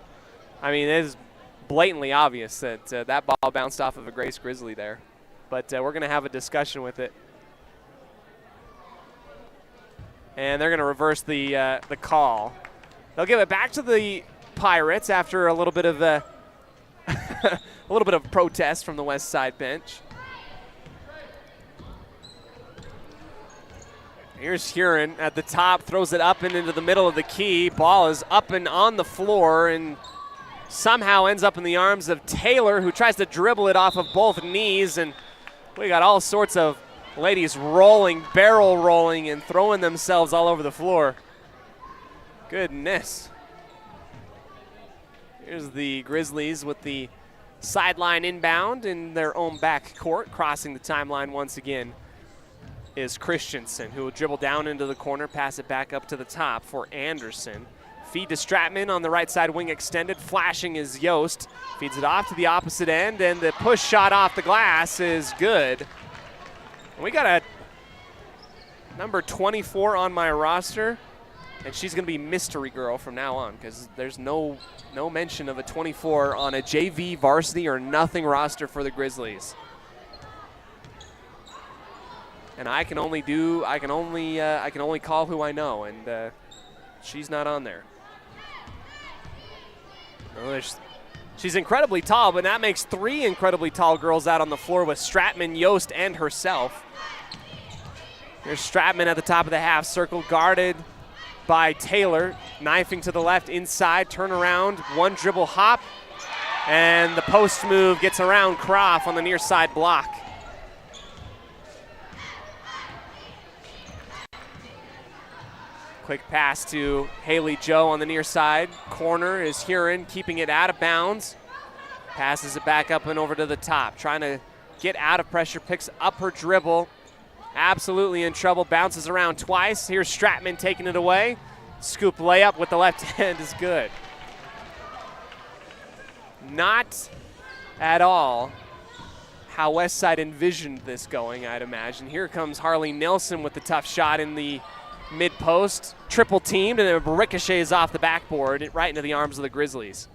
I mean, it is blatantly obvious that that ball bounced off of a Grace Grizzly there. But we're going to have a discussion with it. And they're going to reverse the call. They'll give it back to the Pirates after a little bit of a little bit of protest from the Westside bench. Here's Huron at the top, throws it up and into the middle of the key. Ball is up and on the floor and somehow ends up in the arms of Taylor, who tries to dribble it off of both knees. And we got all sorts of ladies rolling, barrel rolling, and throwing themselves all over the floor. Goodness. Here's the Grizzlies with the sideline inbound in their own back court. Crossing the timeline once again is Christensen, who will dribble down into the corner, pass it back up to the top for Anderson. Feed to Stratman on the right side wing extended. Flashing is Yost. Feeds it off to the opposite end, and the push shot off the glass is good. We got a number 24 on my roster, and she's going to be mystery girl from now on because there's no mention of a 24 on a JV, varsity, or nothing roster for the Grizzlies. And I can only call who I know, and she's not on there. No, she's incredibly tall, but that makes 3 incredibly tall girls out on the floor with Stratman, Yost, and herself. Here's Stratman at the top of the half circle, guarded by Taylor. Knifing to the left inside, turn around, one dribble hop, and the post move gets around Croft on the near side block. Quick pass to Haley Joe on the near side. Corner is Huron, keeping it out of bounds. Passes it back up and over to the top. Trying to get out of pressure, picks up her dribble. Absolutely in trouble, bounces around twice. Here's Stratman taking it away. Scoop layup with the left hand is good. Not at all how Westside envisioned this going, I'd imagine. Here comes Harley Nilsson with the tough shot in the mid-post. Triple teamed, and it ricochets off the backboard right into the arms of the Grizzlies.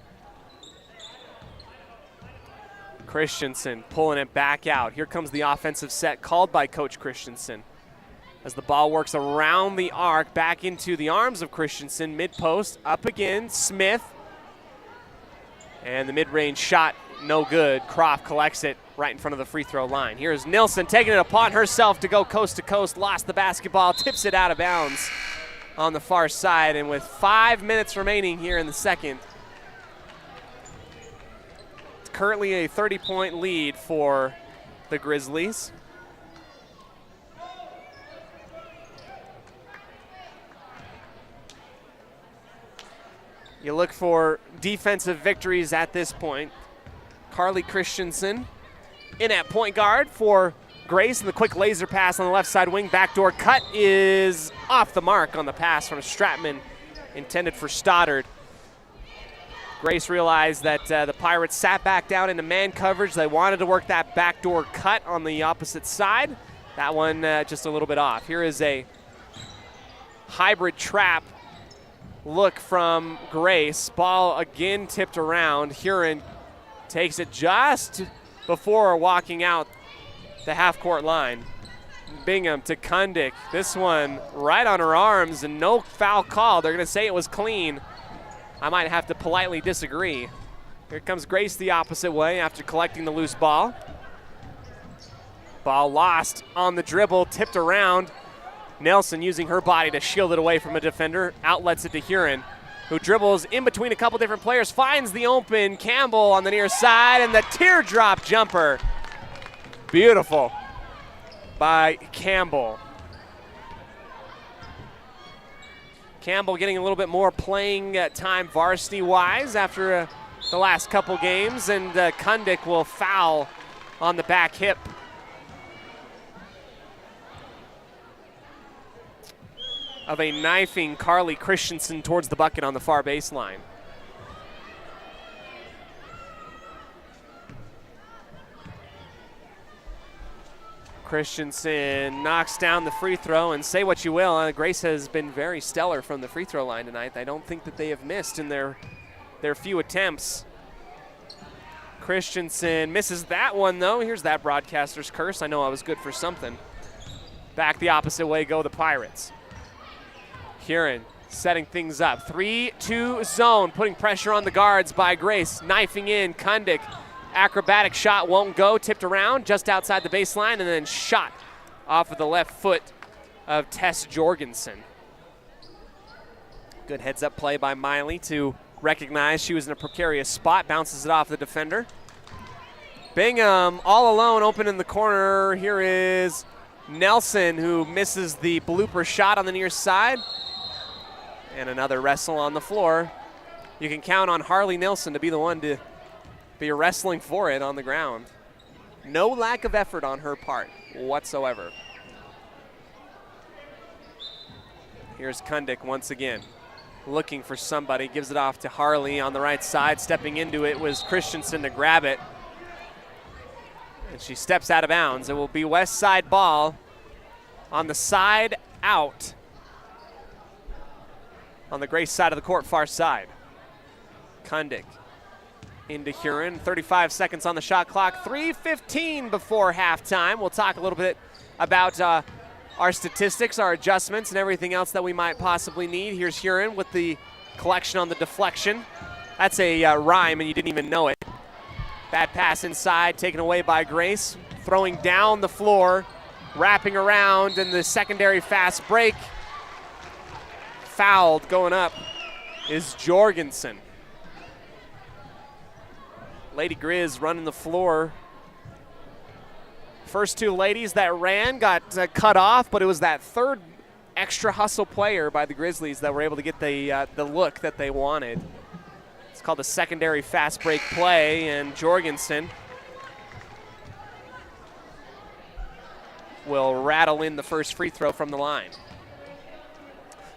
Christensen pulling it back out. Here comes the offensive set called by Coach Christensen. As the ball works around the arc, back into the arms of Christensen. Mid-post, up again, Smith. And the mid-range shot, no good. Croft collects it right in front of the free throw line. Here's Nilsson taking it upon herself to go coast to coast. Lost the basketball, tips it out of bounds on the far side. And with 5 minutes remaining here in the second, it's currently a 30-point lead for the Grizzlies. You look for defensive victories at this point. Carly Christensen in at point guard for Grace, and the quick laser pass on the left side wing. Backdoor cut is off the mark on the pass from Stratman, intended for Stoddard. Grace realized that the Pirates sat back down into man coverage. They wanted to work that backdoor cut on the opposite side. That one just a little bit off. Here is a hybrid trap look from Grace. Ball again tipped around. Huron takes it just before walking out the half-court line. Bingham to Kundick. This one right on her arms and no foul call. They're going to say it was clean. I might have to politely disagree. Here comes Grace the opposite way after collecting the loose ball. Ball lost on the dribble, tipped around. Nelson using her body to shield it away from a defender. Outlets it to Huron, who dribbles in between a couple different players, finds the open Campbell on the near side, and the teardrop jumper. Beautiful by Campbell. Campbell getting a little bit more playing time varsity-wise after the last couple games, and Kundick will foul on the back hip. Of a knifing Carly Christensen towards the bucket on the far baseline. Christensen knocks down the free throw, and say what you will, Grace has been very stellar from the free throw line tonight. I don't think that they have missed in their few attempts. Christensen misses that one though. Here's that broadcaster's curse. I know I was good for something. Back the opposite way go the Pirates. Huron setting things up. 3-2 zone, putting pressure on the guards by Grace. Knifing in, Kundick. Acrobatic shot won't go, tipped around just outside the baseline, and then shot off of the left foot of Tess Jorgensen. Good heads-up play by Miley to recognize she was in a precarious spot. Bounces it off the defender. Bingham all alone, open in the corner. Here is Nelson, who misses the blooper shot on the near side. And another wrestle on the floor. You can count on Harley Nilsson to be the one to be wrestling for it on the ground. No lack of effort on her part whatsoever. Here's Kundick once again, looking for somebody. Gives it off to Harley on the right side. Stepping into it was Christensen to grab it. And she steps out of bounds. It will be West Side ball on the side out. On the Grace side of the court, far side. Kundick into Huron. 35 seconds on the shot clock. 3:15 before halftime. We'll talk a little bit about our statistics, our adjustments, and everything else that we might possibly need. Here's Huron with the collection on the deflection. That's a rhyme, and you didn't even know it. Bad pass inside, taken away by Grace. Throwing down the floor wrapping around in the secondary fast break. Fouled going up is Jorgensen. Lady Grizz running the floor. First two ladies that ran got cut off, but it was that third extra hustle player by the Grizzlies that were able to get the look that they wanted. It's called a secondary fast break play, and Jorgensen will rattle in the first free throw from the line.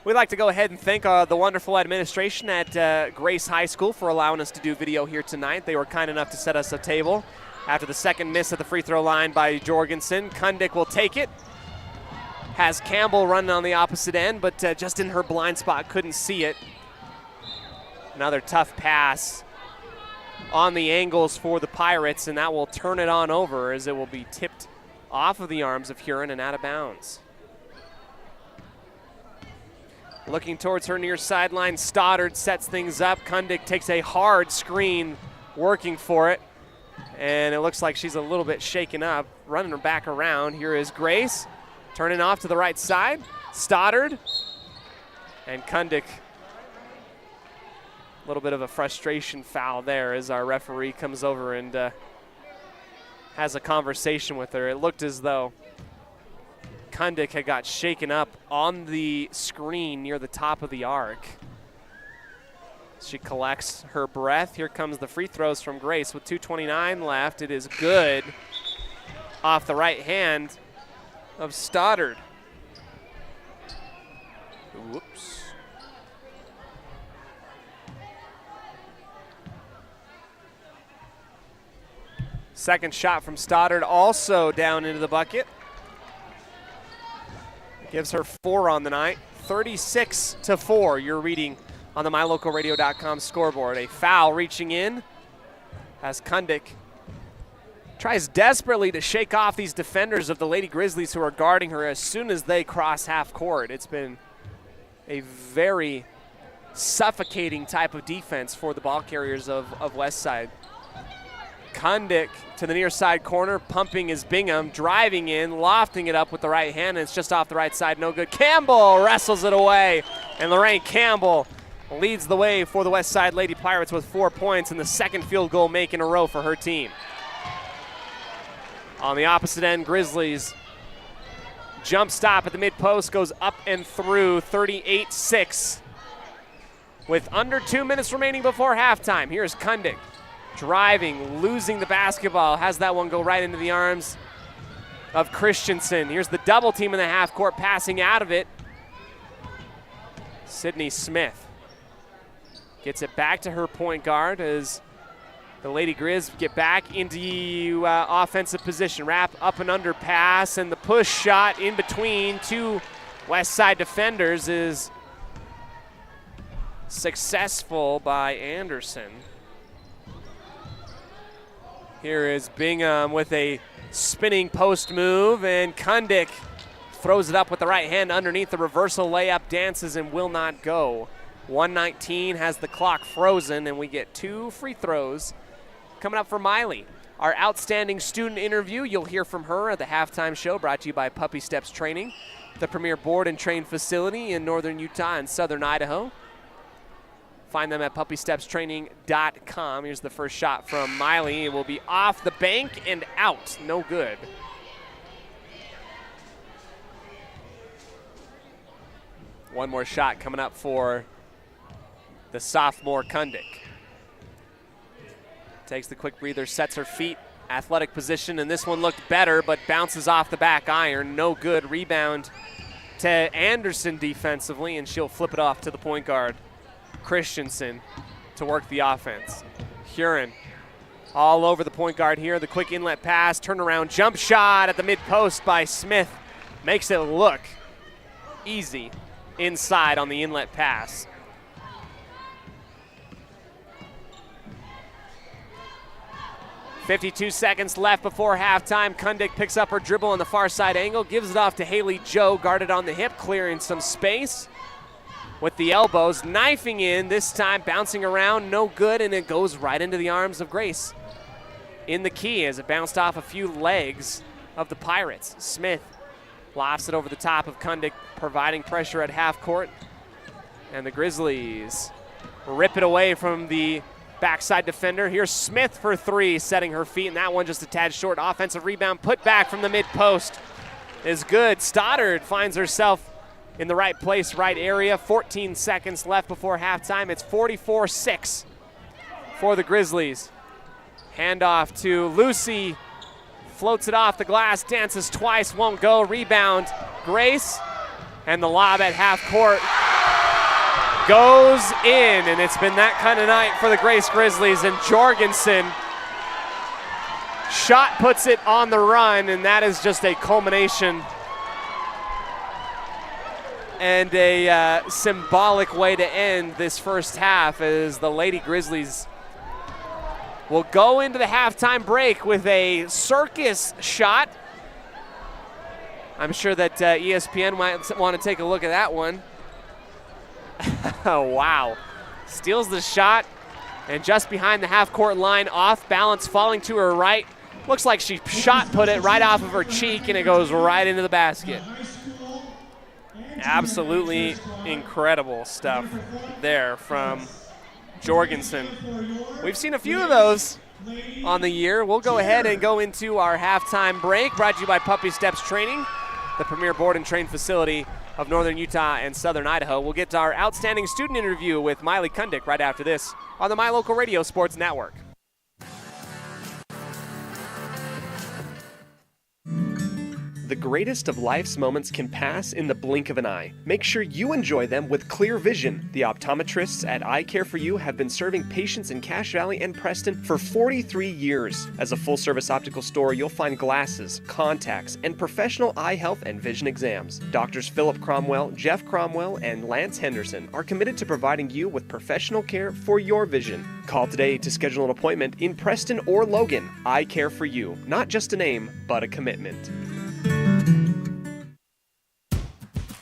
We'd like to go ahead and thank the wonderful administration at Grace High School for allowing us to do video here tonight. They were kind enough to set us a table. After the second miss at the free throw line by Jorgensen, Kundick will take it. Has Campbell running on the opposite end, but just in her blind spot, couldn't see it. Another tough pass on the angles for the Pirates, and that will turn it on over as it will be tipped off of the arms of Huron and out of bounds. Looking towards her near sideline, Stoddard sets things up. Kundick takes a hard screen, working for it. And it looks like she's a little bit shaken up, running her back around. Here is Grace, turning off to the right side. Stoddard and Kundick. A little bit of a frustration foul there as our referee comes over and has a conversation with her. It looked as though Kundick had got shaken up on the screen near the top of the arc. She collects her breath. Here comes the free throws from Grace with 2:29 left. It is good off the right hand of Stoddard. Whoops. Second shot from Stoddard also down into the bucket. Gives her 4 on the night. 36-4, you're reading on the MyLocalRadio.com scoreboard. A foul reaching in as Kundick tries desperately to shake off these defenders of the Lady Grizzlies who are guarding her as soon as they cross half court. It's been a very suffocating type of defense for the ball carriers of Westside. Kundick to the near side corner, pumping is Bingham, driving in, lofting it up with the right hand, and it's just off the right side, no good. Campbell wrestles it away, and Lorraine Campbell leads the way for the Westside Lady Pirates with 4 points and the second field goal make in a row for her team. On the opposite end, Grizzlies jump stop at the mid post, goes up and through, 38-6. With under 2 minutes remaining before halftime, here's Kundick. Driving, losing the basketball, has that one go right into the arms of Christensen. Here's the double team in the half court, passing out of it. Sydney Smith gets it back to her point guard as the Lady Grizz get back into offensive position. Wrap up and under pass, and the push shot in between two Westside defenders is successful by Anderson. Here is Bingham with a spinning post move, and Kundick throws it up with the right hand underneath the reversal layup, dances and will not go. 1:19 has the clock frozen, and we get 2 free throws coming up for Miley. Our outstanding student interview, you'll hear from her at the halftime show, brought to you by Puppy Steps Training, the premier board and train facility in northern Utah and southern Idaho. Find them at puppystepstraining.com. Here's the first shot from Miley. It will be off the bank and out. No good. One more shot coming up for the sophomore Kundick. Takes the quick breather, sets her feet, athletic position, and this one looked better, but bounces off the back iron. No good. Rebound to Anderson defensively, and she'll flip it off to the point guard, Christensen, to work the offense. Huron all over the point guard here. The quick inlet pass, turnaround jump shot at the mid post by Smith. Makes it look easy inside on the inlet pass. .52 seconds left before halftime. Kundick picks up her dribble on the far side angle, gives it off to Haley Joe, guarded on the hip, clearing some space with the elbows, knifing in, this time bouncing around, no good, and it goes right into the arms of Grace in the key as it bounced off a few legs of the Pirates. Smith Lofts it over the top of Kundick, providing pressure at half court. And the Grizzlies rip it away from the backside defender. Here's Smith for three, setting her feet, and that one just a tad short. Offensive rebound put back from the mid-post is good. Stoddard finds herself in the right place, right area. 14 seconds left before halftime. It's 44-6 for the Grizzlies. Handoff to Lucy. Floats it off the glass, dances twice, won't go. Rebound, Grace, and the lob at half court goes in, and it's been that kind of night for the Grace Grizzlies, and Jorgensen shot puts it on the run, and that is just a culmination and a symbolic way to end this first half, as the Lady Grizzlies will go into the halftime break with a circus shot. I'm sure that ESPN might want to take a look at that one. Oh, wow. Steals the shot, and just behind the half-court line, off balance, falling to her right. Looks like she shot put it right off of her cheek, and it goes right into the basket. Absolutely incredible stuff there from Jorgensen. We've seen a few of those on the year. We'll go ahead and go into our halftime break, brought to you by Puppy Steps Training, the premier board and train facility of Northern Utah and Southern Idaho. We'll get to our outstanding student interview with Miley Kundick right after this on the My Local Radio Sports Network. The greatest of life's moments can pass in the blink of an eye. Make sure you enjoy them with clear vision. The optometrists at Eye Care For You have been serving patients in Cache Valley and Preston for 43 years. As a full-service optical store, you'll find glasses, contacts, and professional eye health and vision exams. Doctors Philip Cromwell, Jeff Cromwell, and Lance Henderson are committed to providing you with professional care for your vision. Call today to schedule an appointment in Preston or Logan. Eye Care For You. Not just a name, but a commitment.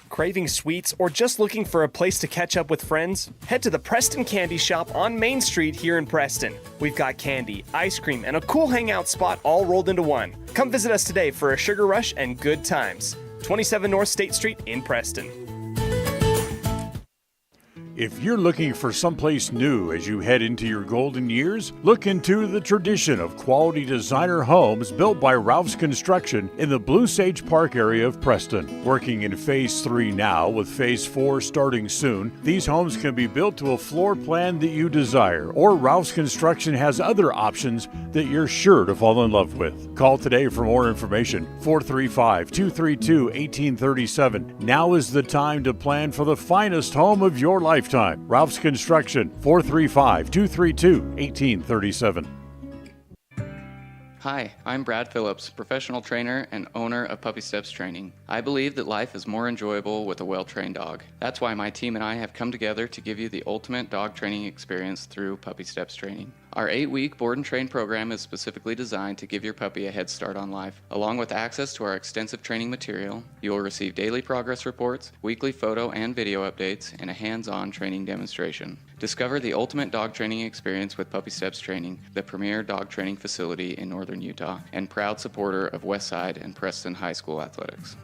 Craving sweets or just looking for a place to catch up with friends? Head to the Preston Candy Shop on Main Street here in Preston. We've got candy, ice cream, and a cool hangout spot all rolled into one. Come visit us today for a sugar rush and good times. 27 North State Street in Preston. If you're looking for someplace new as you head into your golden years, look into the tradition of quality designer homes built by Ralph's Construction in the Blue Sage Park area of Preston. Working in Phase 3 now, with Phase 4 starting soon, these homes can be built to a floor plan that you desire, or Ralph's Construction has other options that you're sure to fall in love with. Call today for more information, 435-232-1837. Now is the time to plan for the finest home of your lifetime. Ralph's Construction, 435-232-1837. Hi, I'm Brad Phillips, professional trainer and owner of Puppy Steps Training. I believe that life is more enjoyable with a well-trained dog. That's why my team and I have come together to give you the ultimate dog training experience through Puppy Steps Training. Our 8-week board and train program is specifically designed to give your puppy a head start on life. Along with access to our extensive training material, you will receive daily progress reports, weekly photo and video updates, and a hands-on training demonstration. Discover the ultimate dog training experience with Puppy Steps Training, the premier dog training facility in Northern Utah, and proud supporter of Westside and Preston High School athletics.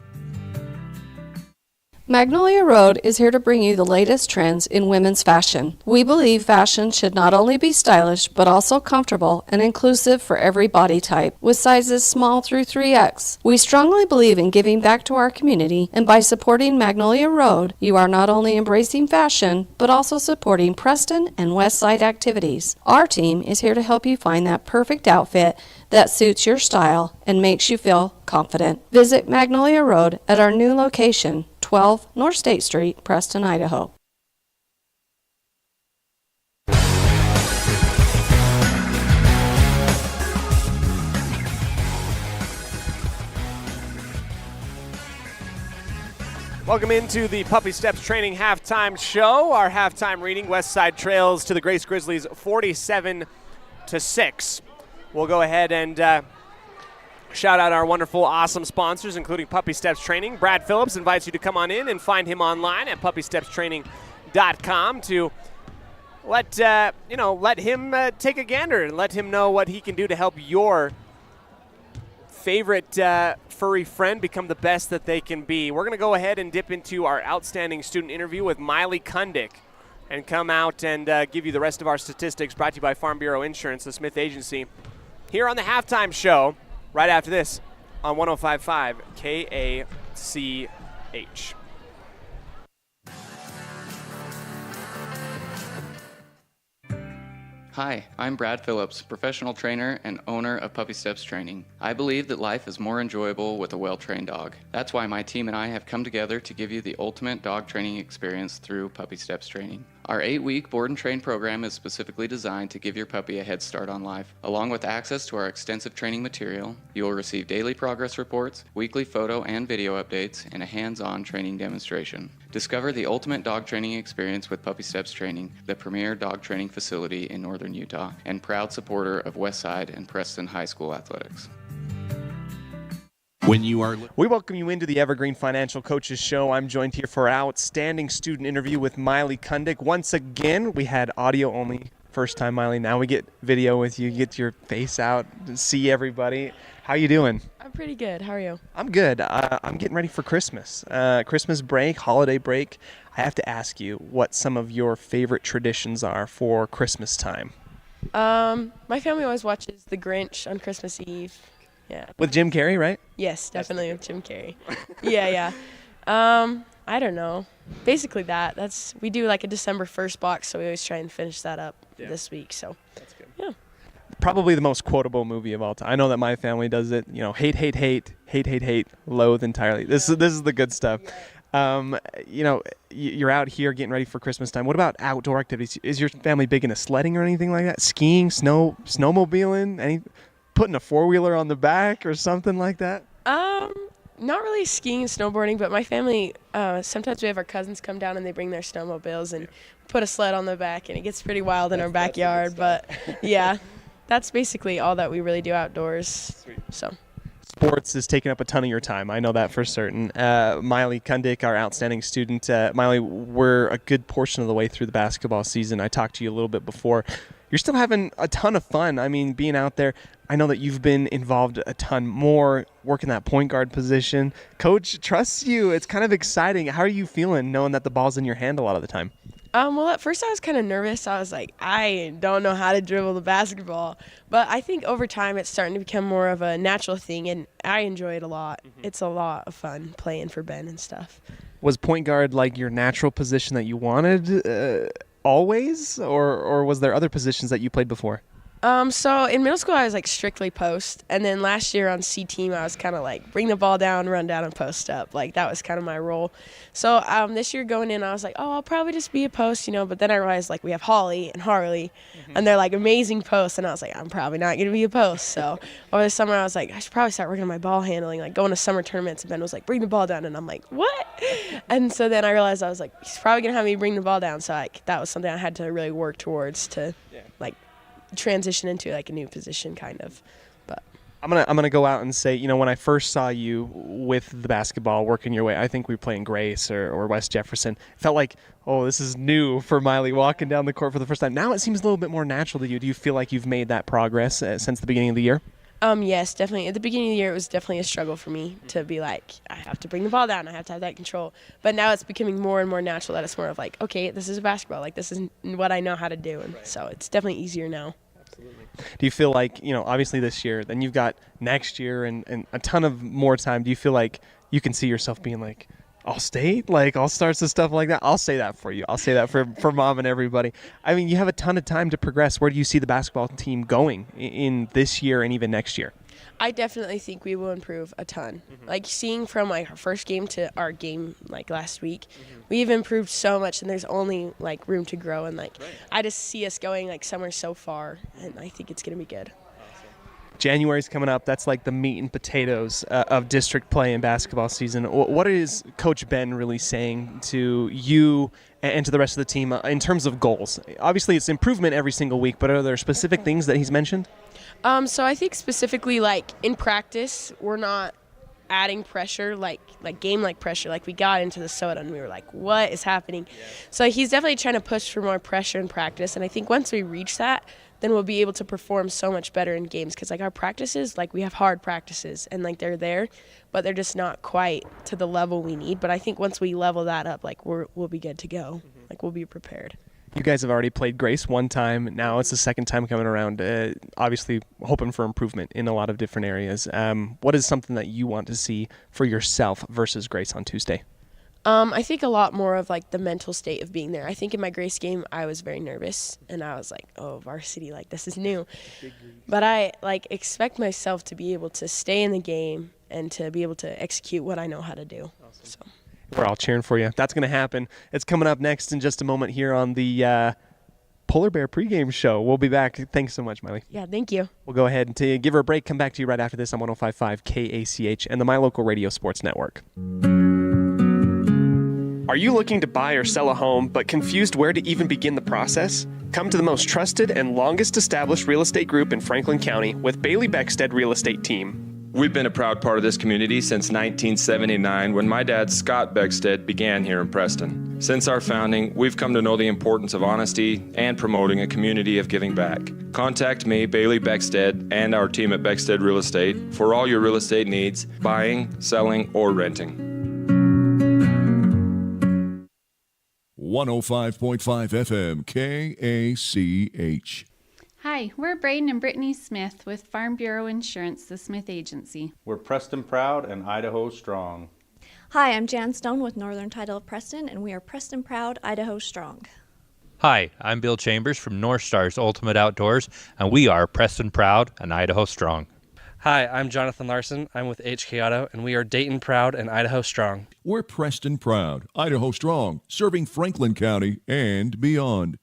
Magnolia Road is here to bring you the latest trends in women's fashion. We believe fashion should not only be stylish, but also comfortable and inclusive for every body type, with sizes small through 3X. We strongly believe in giving back to our community, and by supporting Magnolia Road, you are not only embracing fashion, but also supporting Preston and Westside activities. Our team is here to help you find that perfect outfit that suits your style and makes you feel confident. Visit Magnolia Road at our new location, 12 North State Street, Preston, Idaho. Welcome into the Puppy Steps Training halftime show. Our halftime reading, Westside trails to the Grace Grizzlies 47-6. We'll go ahead and shout out our wonderful, awesome sponsors, including Puppy Steps Training. Brad Phillips invites you to come on in and find him online at puppystepstraining.com to let him take a gander and let him know what he can do to help your favorite furry friend become the best that they can be. We're going to go ahead and dip into our outstanding student interview with Miley Kundick and come out and give you the rest of our statistics, brought to you by Farm Bureau Insurance, the Smith Agency, here on the halftime show right after this on 105.5 KACH. Hi, I'm Brad Phillips, professional trainer and owner of Puppy Steps Training. I believe that life is more enjoyable with a well-trained dog. That's why my team and I have come together to give you the ultimate dog training experience through Puppy Steps Training. Our 8-week board and train program is specifically designed to give your puppy a head start on life. Along with access to our extensive training material, you will receive daily progress reports, weekly photo and video updates, and a hands-on training demonstration. Discover the ultimate dog training experience with Puppy Steps Training, the premier dog training facility in northern Utah, and proud supporter of Westside and Preston High School athletics. We welcome you into the Evergreen Financial Coaches Show. I'm joined here for our outstanding student interview with Miley Kundick. Once again, we had audio only first time, Miley. Now we get video with you. You get your face out and see everybody. How you doing? I'm pretty good. How are you? I'm good. I'm getting ready for Christmas. Christmas break, holiday break. I have to ask you what some of your favorite traditions are for Christmas time. My family always watches The Grinch on Christmas Eve. Yeah. With Jim Carrey, right? Yes, definitely with Jim Carrey. Yeah. I don't know. Basically that. We do like a December 1st box, so we always try and finish that up this week. So that's good. Yeah. Probably the most quotable movie of all time. I know that my family does it. You know, hate, loathe entirely. This is the good stuff. You know, you're out here getting ready for Christmas time. What about outdoor activities? Is your family big into sledding or anything like that? Skiing, snowmobiling, putting a four-wheeler on the back or something like that? Not really skiing and snowboarding, but my family, sometimes we have our cousins come down and they bring their snowmobiles and put a sled on the back, and it gets pretty wild in our backyard. But yeah, that's basically all that we really do outdoors. Sweet. So. Sports is taking up a ton of your time. I know that for certain. Miley Kundick, our outstanding student. Miley, we're a good portion of the way through the basketball season. I talked to you a little bit before. You're still having a ton of fun. I mean, being out there, I know that you've been involved a ton more, working that point guard position. Coach trusts you. It's kind of exciting. How are you feeling knowing that the ball's in your hand a lot of the time? Well, at first I was kind of nervous. I was like, I don't know how to dribble the basketball. But I think over time it's starting to become more of a natural thing, and I enjoy it a lot. Mm-hmm. It's a lot of fun playing for Ben and stuff. Was point guard like your natural position that you wanted always, or was there other positions that you played before? So in middle school I was like strictly post, and then last year on C team I was kind of like bring the ball down, run down, and post up. Like that was kind of my role. So this year going in I was like, oh, I'll probably just be a post, but then I realized like we have Holly and Harley, and they're like amazing posts, and I was like, I'm probably not gonna be a post. So over the summer I was like, I should probably start working on my ball handling, like going to summer tournaments, and Ben was like, bring the ball down, and I'm like, what? And so then I realized I was like, he's probably gonna have me bring the ball down. So like that was something I had to really work towards to like transition into like a new position kind of. But I'm gonna go out and say, when I first saw you with the basketball working your way, I think we were playing Grace or West Jefferson. It felt like, oh, this is new for Miley walking down the court for the first time. Now it seems a little bit more natural to you. Do you feel like you've made that progress since the beginning of the year? Yes, definitely. At the beginning of the year, it was definitely a struggle for me to be like, I have to bring the ball down. I have to have that control. But now it's becoming more and more natural that it's more of like, okay, this is a basketball. Like, this is what I know how to do. And so it's definitely easier now. Absolutely. Do you feel like, obviously this year, then you've got next year and a ton of more time. Do you feel like you can see yourself being like, All-State, like All-Stars and stuff like that? I'll say that for you. I'll say that for Mom and everybody. I mean, you have a ton of time to progress. Where do you see the basketball team going in this year and even next year? I definitely think we will improve a ton. Mm-hmm. Like seeing from like our first game to our game like last week, we've improved so much, and there's only like room to grow. And like I just see us going like somewhere so far, and I think it's gonna be good. January's coming up. That's like the meat and potatoes of district play in basketball season. What is Coach Ben really saying to you and to the rest of the team in terms of goals? Obviously, it's improvement every single week, but are there specific things that he's mentioned? So I think specifically like in practice, we're not adding pressure, like game-like pressure. Like we got into the soda and we were like, what is happening? Yeah. So he's definitely trying to push for more pressure in practice. And I think once we reach that, then we'll be able to perform so much better in games. Because, like, our practices, like, we have hard practices, and, like, they're there, but they're just not quite to the level we need. But I think once we level that up, like, we'll be good to go. Like, we'll be prepared. You guys have already played Grace one time. Now it's the second time coming around. Obviously hoping for improvement in a lot of different areas. What is something that you want to see for yourself versus Grace on Tuesday? I think a lot more of, like, the mental state of being there. I think in my Grace game, I was very nervous, and I was like, oh, varsity, like, this is new. But I, like, expect myself to be able to stay in the game and to be able to execute what I know how to do. Awesome. So. We're all cheering for you. That's going to happen. It's coming up next in just a moment here on the Polar Bear pregame show. We'll be back. Thanks so much, Miley. Yeah, thank you. We'll go ahead and give her a break. Come back to you right after this on 105.5 KACH and the My Local Radio Sports Network. Are you looking to buy or sell a home but confused where to even begin the process? Come to the most trusted and longest established real estate group in Franklin County with Bailey Beckstead Real Estate Team. We've been a proud part of this community since 1979 when my dad, Scott Beckstead, began here in Preston. Since our founding, we've come to know the importance of honesty and promoting a community of giving back. Contact me, Bailey Beckstead, and our team at Beckstead Real Estate for all your real estate needs, buying, selling, or renting. 105.5 FM KACH. Hi, we're Braden and Brittany Smith with Farm Bureau Insurance, the Smith Agency. We're Preston Proud and Idaho Strong. Hi, I'm Jan Stone with Northern Title of Preston, and we are Preston Proud, Idaho Strong. Hi, I'm Bill Chambers from North Stars Ultimate Outdoors, and we are Preston Proud and Idaho Strong. Hi, I'm Jonathan Larson. I'm with HK Auto, and we are Dayton Proud and Idaho Strong. We're Preston Proud, Idaho Strong, serving Franklin County and beyond.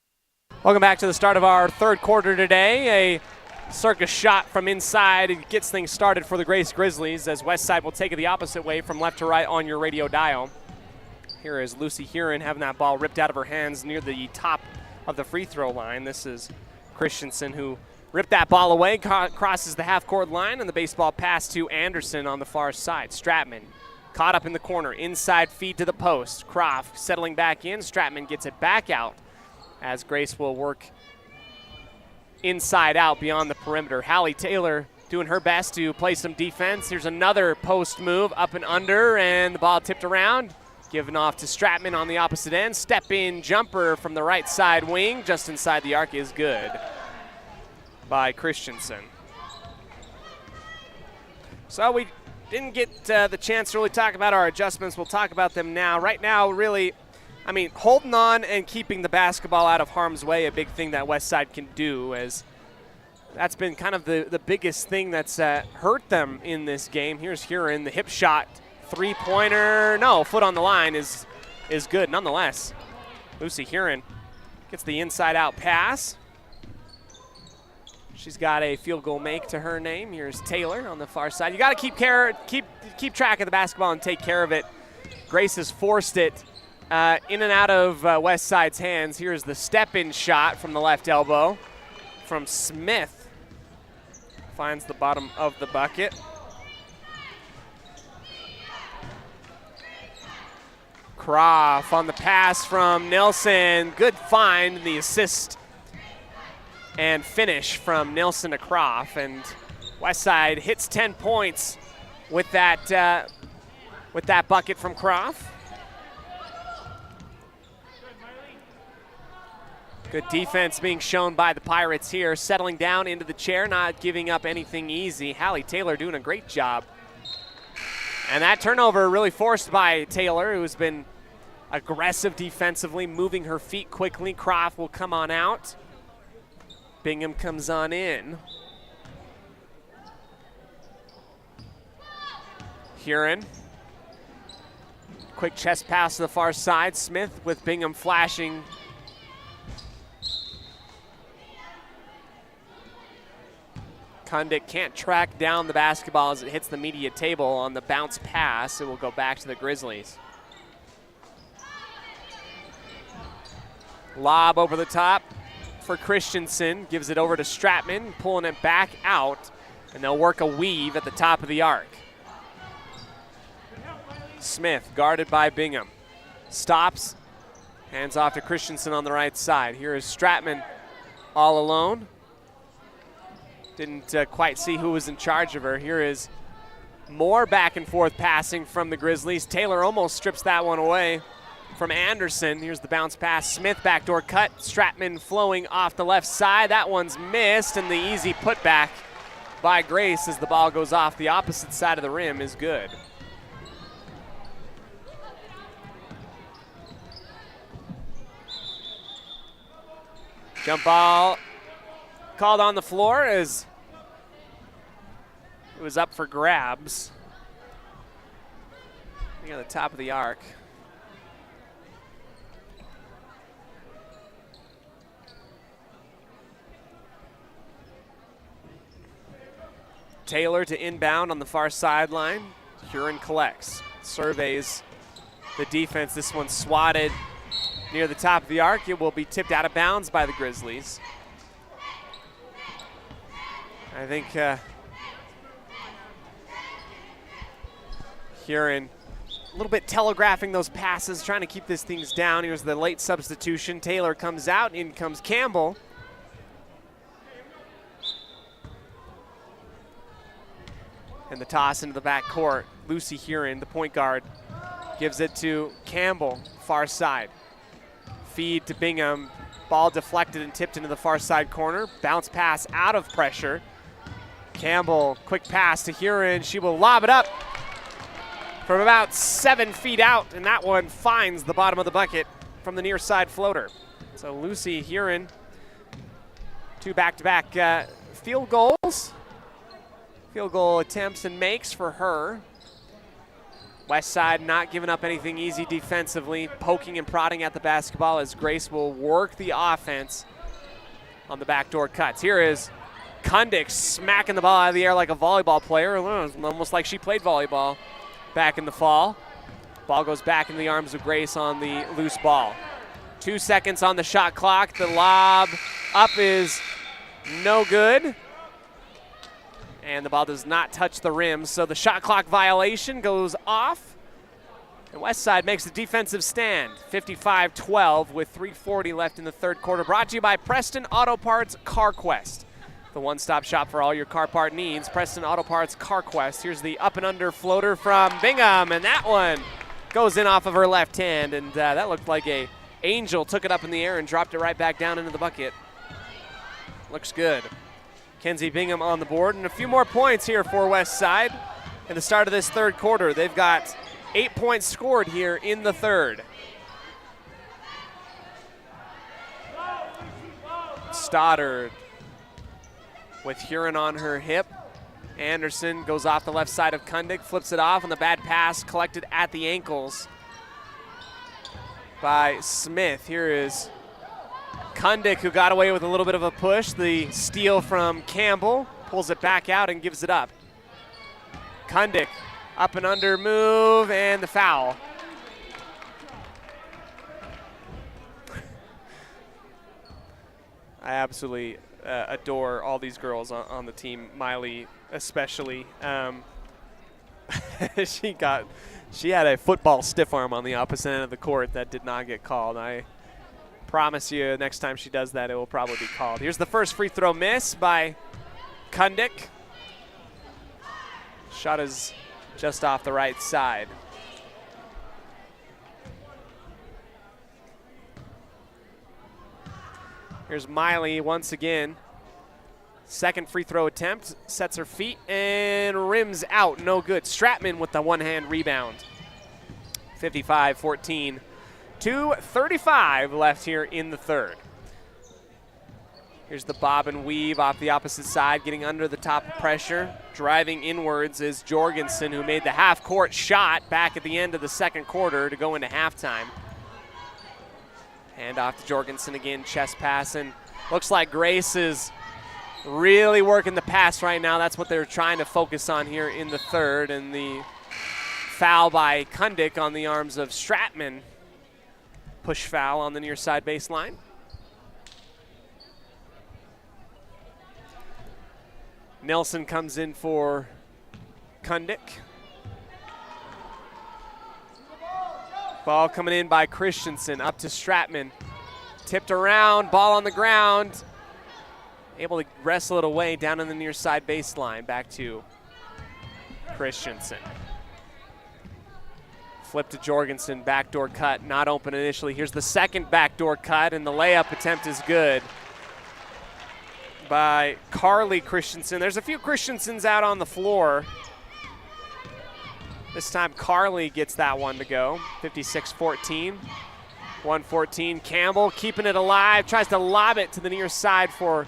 Welcome back to the start of our third quarter today. A circus shot from inside. It gets things started for the Grace Grizzlies as Westside will take it the opposite way from left to right on your radio dial. Here is Lucy Huron having that ball ripped out of her hands near the top of the free throw line. This is Christensen who ripped that ball away, crosses the half-court line, and the baseball pass to Anderson on the far side. Stratman caught up in the corner, inside feed to the post. Croft settling back in. Stratman gets it back out as Grace will work inside out beyond the perimeter. Hallie Taylor doing her best to play some defense. Here's another post move up and under, and the ball tipped around. Given off to Stratman on the opposite end. Step-in jumper from the right side wing, just inside the arc is good by Christensen. So we didn't get the chance to really talk about our adjustments. We'll talk about them now. Right now, really, I mean, holding on and keeping the basketball out of harm's way, a big thing that Westside can do, as that's been kind of the biggest thing that's hurt them in this game. Here's Huron, the hip shot, three-pointer, no, foot on the line is good nonetheless. Lucy Huron gets the inside-out pass. She's got a field goal make to her name. Here's Taylor on the far side. You got to keep track of the basketball and take care of it. Grace has forced it in and out of Westside's hands. Here's the step-in shot from the left elbow from Smith. Finds the bottom of the bucket. Croft on the pass from Nelson. Good find, the assist and finish from Nelson to Croft. And Westside hits 10 points with that bucket from Croft. Good defense being shown by the Pirates here, settling down into the chair, not giving up anything easy. Hallie Taylor doing a great job. And that turnover really forced by Taylor, who's been aggressive defensively, moving her feet quickly. Croft will come on out. Bingham comes on in. Huron. Quick chest pass to the far side. Smith with Bingham flashing. Kundick can't track down the basketball as it hits the media table on the bounce pass. It will go back to the Grizzlies. Lob over the top for Christensen. Gives it over to Stratman, pulling it back out, and they'll work a weave at the top of the arc. Smith guarded by Bingham. Stops, hands off to Christensen on the right side. Here is Stratman all alone. Didn't quite see who was in charge of her. Here is more back and forth passing from the Grizzlies. Taylor almost strips that one away from Anderson. Here's the bounce pass. Smith backdoor cut. Stratman flowing off the left side. That one's missed, and the easy putback by Grace as the ball goes off the opposite side of the rim is good. Jump ball called on the floor as it was up for grabs. Near the top of the arc. Taylor to inbound on the far sideline. Huron collects, surveys the defense. This one swatted near the top of the arc. It will be tipped out of bounds by the Grizzlies. I think Huron a little bit telegraphing those passes, trying to keep these things down. Here's the late substitution. Taylor comes out, in comes Campbell. And the toss into the back court. Lucy Huron, the point guard, gives it to Campbell, far side. Feed to Bingham. Ball deflected and tipped into the far side corner. Bounce pass out of pressure. Campbell, quick pass to Huron. She will lob it up from about 7 feet out, and that one finds the bottom of the bucket from the near side floater. So Lucy Huron, 2 back-to-back field goals. Field goal attempts and makes for her. West side not giving up anything easy defensively, poking and prodding at the basketball as Grace will work the offense on the backdoor cuts. Here is Kundick smacking the ball out of the air like a volleyball player, almost like she played volleyball back in the fall. Ball goes back into the arms of Grace on the loose ball. 2 seconds on the shot clock. The lob up is no good. And the ball does not touch the rim, so the shot clock violation goes off. And Westside makes a defensive stand, 55-12 with 3:40 left in the third quarter. Brought to you by Preston Auto Parts CarQuest, the one-stop shop for all your car part needs. Preston Auto Parts CarQuest. Here's the up and under floater from Bingham, and that one goes in off of her left hand, and that looked like a angel took it up in the air and dropped it right back down into the bucket. Looks good. Kenzie Bingham on the board, and a few more points here for West Side in the start of this third quarter. They've got 8 points scored here in the third. Stoddard with Huron on her hip. Anderson goes off the left side of Kundick, flips it off, and the bad pass collected at the ankles by Smith. Here is Kundick, who got away with a little bit of a push. The steal from Campbell, pulls it back out and gives it up. Kundick, up and under move, and the foul. I absolutely adore all these girls on the team, Miley especially. She had a football stiff arm on the opposite end of the court that did not get called. I promise you, next time she does that, it will probably be called. Here's the first free throw miss by Kundick. Shot is just off the right side. Here's Miley once again. Second free throw attempt, sets her feet and rims out, no good. Stratman with the one-hand rebound. 55-14. 2:35 left here in the third. Here's the bob and weave off the opposite side, getting under the top of pressure. Driving inwards is Jorgensen, who made the half-court shot back at the end of the second quarter to go into halftime. Hand off to Jorgensen again, chest pass, and looks like Grace is really working the pass right now. That's what they're trying to focus on here in the third, and the foul by Kundick on the arms of Stratman. Push foul on the near side baseline. Nelson comes in for Kundick. Ball coming in by Christensen, up to Stratman. Tipped around, ball on the ground. able to wrestle it away down on the near side baseline. Back to Christensen. Flip to Jorgensen, backdoor cut, not open initially. Here's the second backdoor cut, and the layup attempt is good by Carly Christensen. There's a few Christensens out on the floor. This time Carly gets that one to go. 56-14. 114. Campbell keeping it alive, tries to lob it to the near side for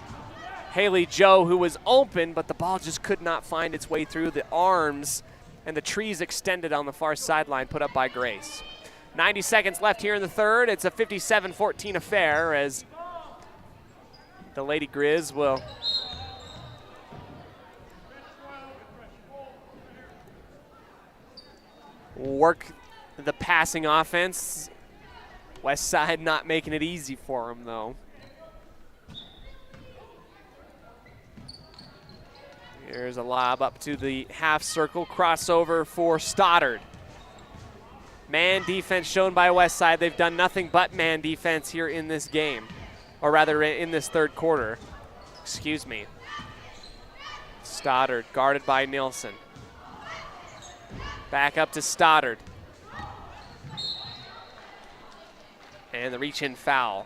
Haley Joe, who was open, but the ball just could not find its way through the arms and the trees extended on the far sideline, put up by Grace. 90 seconds left here in the third. It's a 57-14 affair as the Lady Grizz will work the passing offense. West Side not making it easy for them, though. Here's a lob up to the half circle, crossover for Stoddard. Man defense shown by West Side. They've done nothing but man defense here in this game, or rather in this third quarter. Excuse me. Stoddard guarded by Nielsen. Back up to Stoddard. And the reach-in foul.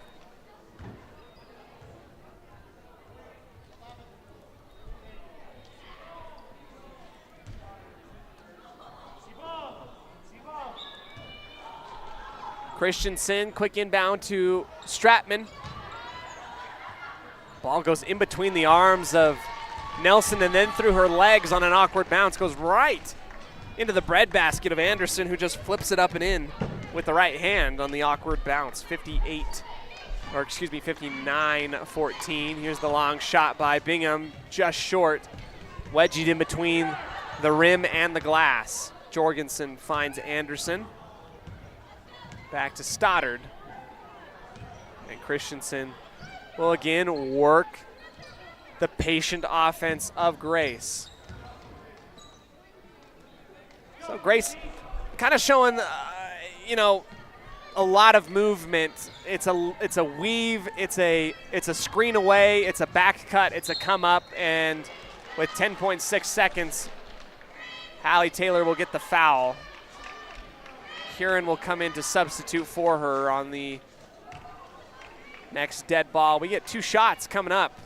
Christensen, quick inbound to Stratman. Ball goes in between the arms of Nelson and then through her legs on an awkward bounce. Goes right into the breadbasket of Anderson, who just flips it up and in with the right hand on the awkward bounce. 59-14. Here's the long shot by Bingham, just short. Wedged in between the rim and the glass. Jorgensen finds Anderson. Back to Stoddard. And Christensen will again work the patient offense of Grace. So Grace kind of showing, a lot of movement. It's a weave, it's a screen away, it's a back cut, it's a come up, and with 10.6 seconds, Hallie Taylor will get the foul. Kieran will come in to substitute for her on the next dead ball. We get two shots coming up.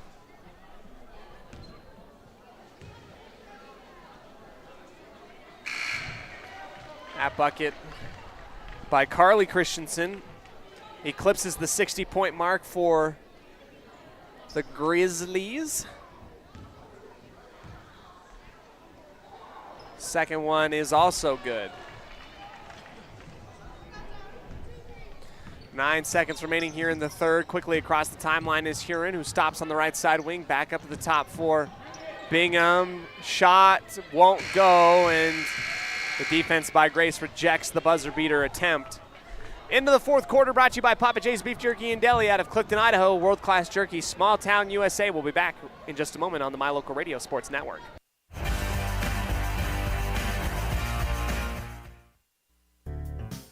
That bucket by Carly Christensen eclipses the 60-point mark for the Grizzlies. Second one is also good. 9 seconds remaining here in the third. Quickly across the timeline is Huron, who stops on the right side wing. Back up to the top for Bingham. Shot won't go, and the defense by Grace rejects the buzzer beater attempt. Into the fourth quarter, brought to you by Papa J's Beef Jerky and Deli out of Clifton, Idaho. World-class jerky, small town USA. We'll be back in just a moment on the My Local Radio Sports Network.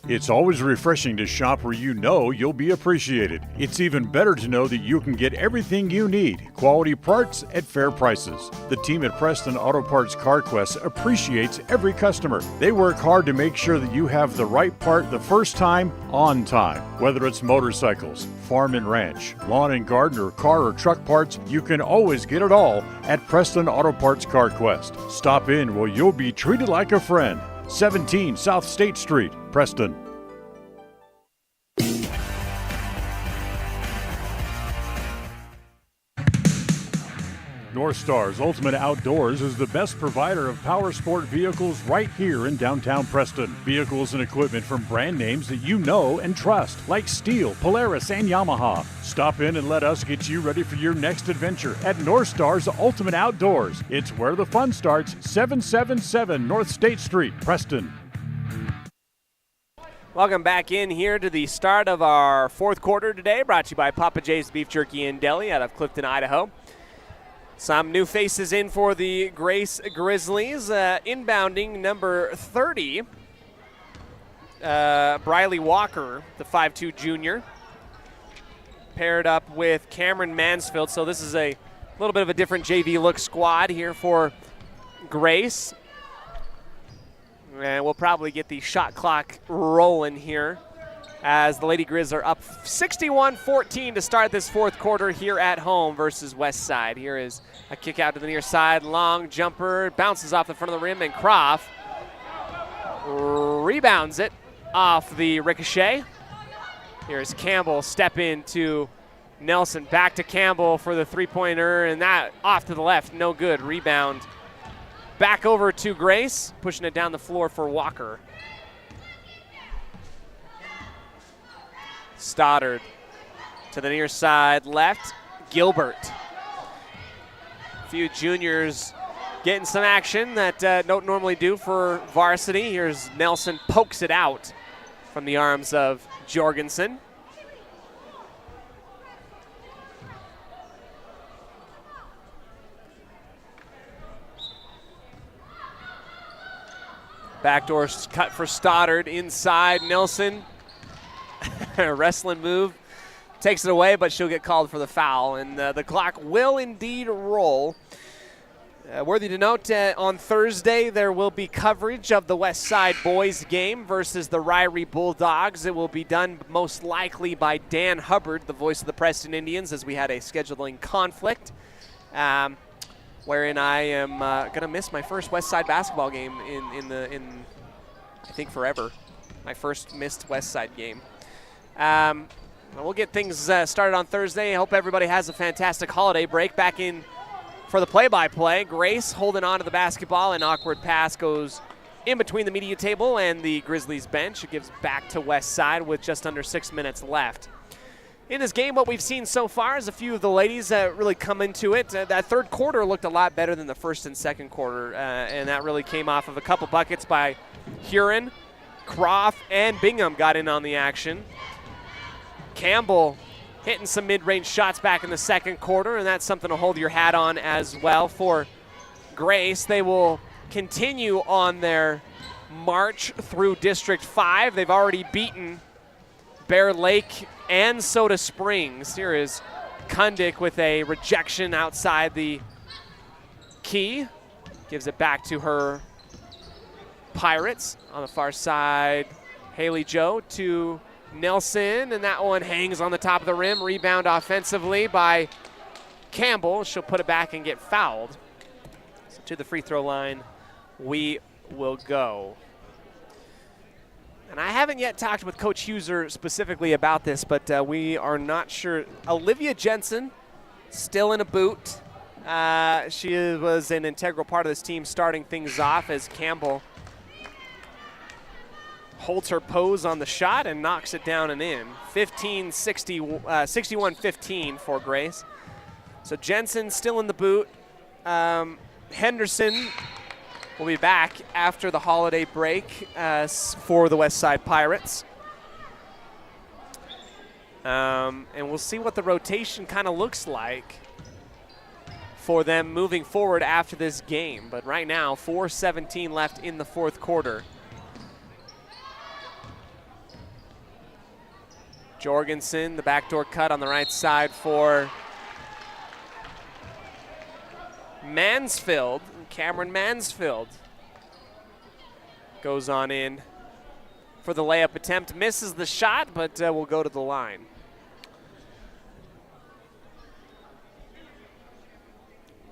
It's always refreshing to shop where you know you'll be appreciated. It's even better to know that you can get everything you need, quality parts at fair prices. The team at Preston Auto Parts CarQuest appreciates every customer. They work hard to make sure that you have the right part the first time, on time. Whether it's motorcycles, farm and ranch, lawn and garden, or car or truck parts, you can always get it all at Preston Auto Parts CarQuest. Stop in where you'll be treated like a friend. 17 South State Street, Preston. North Stars Ultimate Outdoors is the best provider of power sport vehicles right here in downtown Preston. Vehicles and equipment from brand names that you know and trust, like Steel, Polaris, and Yamaha. Stop in and let us get you ready for your next adventure at North Stars Ultimate Outdoors. It's where the fun starts, 777 North State Street, Preston. Welcome back in here to the start of our fourth quarter today, brought to you by Papa J's Beef Jerky and Deli out of Clifton, Idaho. Some new faces in for the Grace Grizzlies. Inbounding number 30, Briley Walker, the 5'2 junior, paired up with Cameron Mansfield. So this is a A little bit of a different JV look squad here for Grace. And we'll probably get the shot clock rolling here as the Lady Grizz are up 61-14 to start this fourth quarter here at home versus West Side. Here is a kick out to the near side, long jumper, bounces off the front of the rim, and Croft rebounds it off the ricochet. Here's Campbell step into Nelson, back to Campbell for the three-pointer, and that off to the left, no good. Rebound back over to Grace, pushing it down the floor for Walker. Stoddard to the near side left, Gilbert. A few juniors getting some action that don't normally do for varsity. Here's Nelson, pokes it out from the arms of Jorgensen. Backdoor cut for Stoddard inside. Nelson, wrestling move, takes it away, but she'll get called for the foul, and the clock will indeed roll. Worthy to note, on Thursday there will be coverage of the West Side boys game versus the Ryrie Bulldogs. It will be done most likely by Dan Hubbard, the voice of the Preston Indians, as we had a scheduling conflict, wherein I am going to miss my first West Side basketball game in I think forever. My first missed West Side game. We'll get things started on Thursday. I hope everybody has a fantastic holiday break. Back in for the play-by-play. Grace holding on to the basketball. An awkward pass goes in between the media table and the Grizzlies bench. It gives back to West Side with just under 6 minutes left. In this game, what we've seen so far is a few of the ladies really come into it. That third quarter looked a lot better than the first and second quarter, and that really came off of a couple buckets by Huron. Croft and Bingham got in on the action. Campbell hitting some mid-range shots back in the second quarter, and that's something to hold your hat on as well for Grace. They will continue on their march through District 5. They've already beaten Bear Lake and Soda Springs. Here is Kundick with a rejection outside the key. Gives it back to her Pirates. On the far side, Haley Joe to Nelson, and that one hangs on the top of the rim. Rebound offensively by Campbell. She'll put it back and get fouled. So to the free throw line we will go. And I haven't yet talked with Coach Huser specifically about this, but we are not sure. Olivia Jensen still in a boot. She was an integral part of this team starting things off as Campbell holds her pose on the shot and knocks it down and in. 61-15 for Grace. So Jensen still in the boot. Henderson will be back after the holiday break for the West Side Pirates. And we'll see what the rotation kind of looks like for them moving forward after this game. But right now, 4:17 left in the fourth quarter. Jorgensen, the backdoor cut on the right side for Mansfield. Cameron Mansfield goes on in for the layup attempt. Misses the shot, but will go to the line.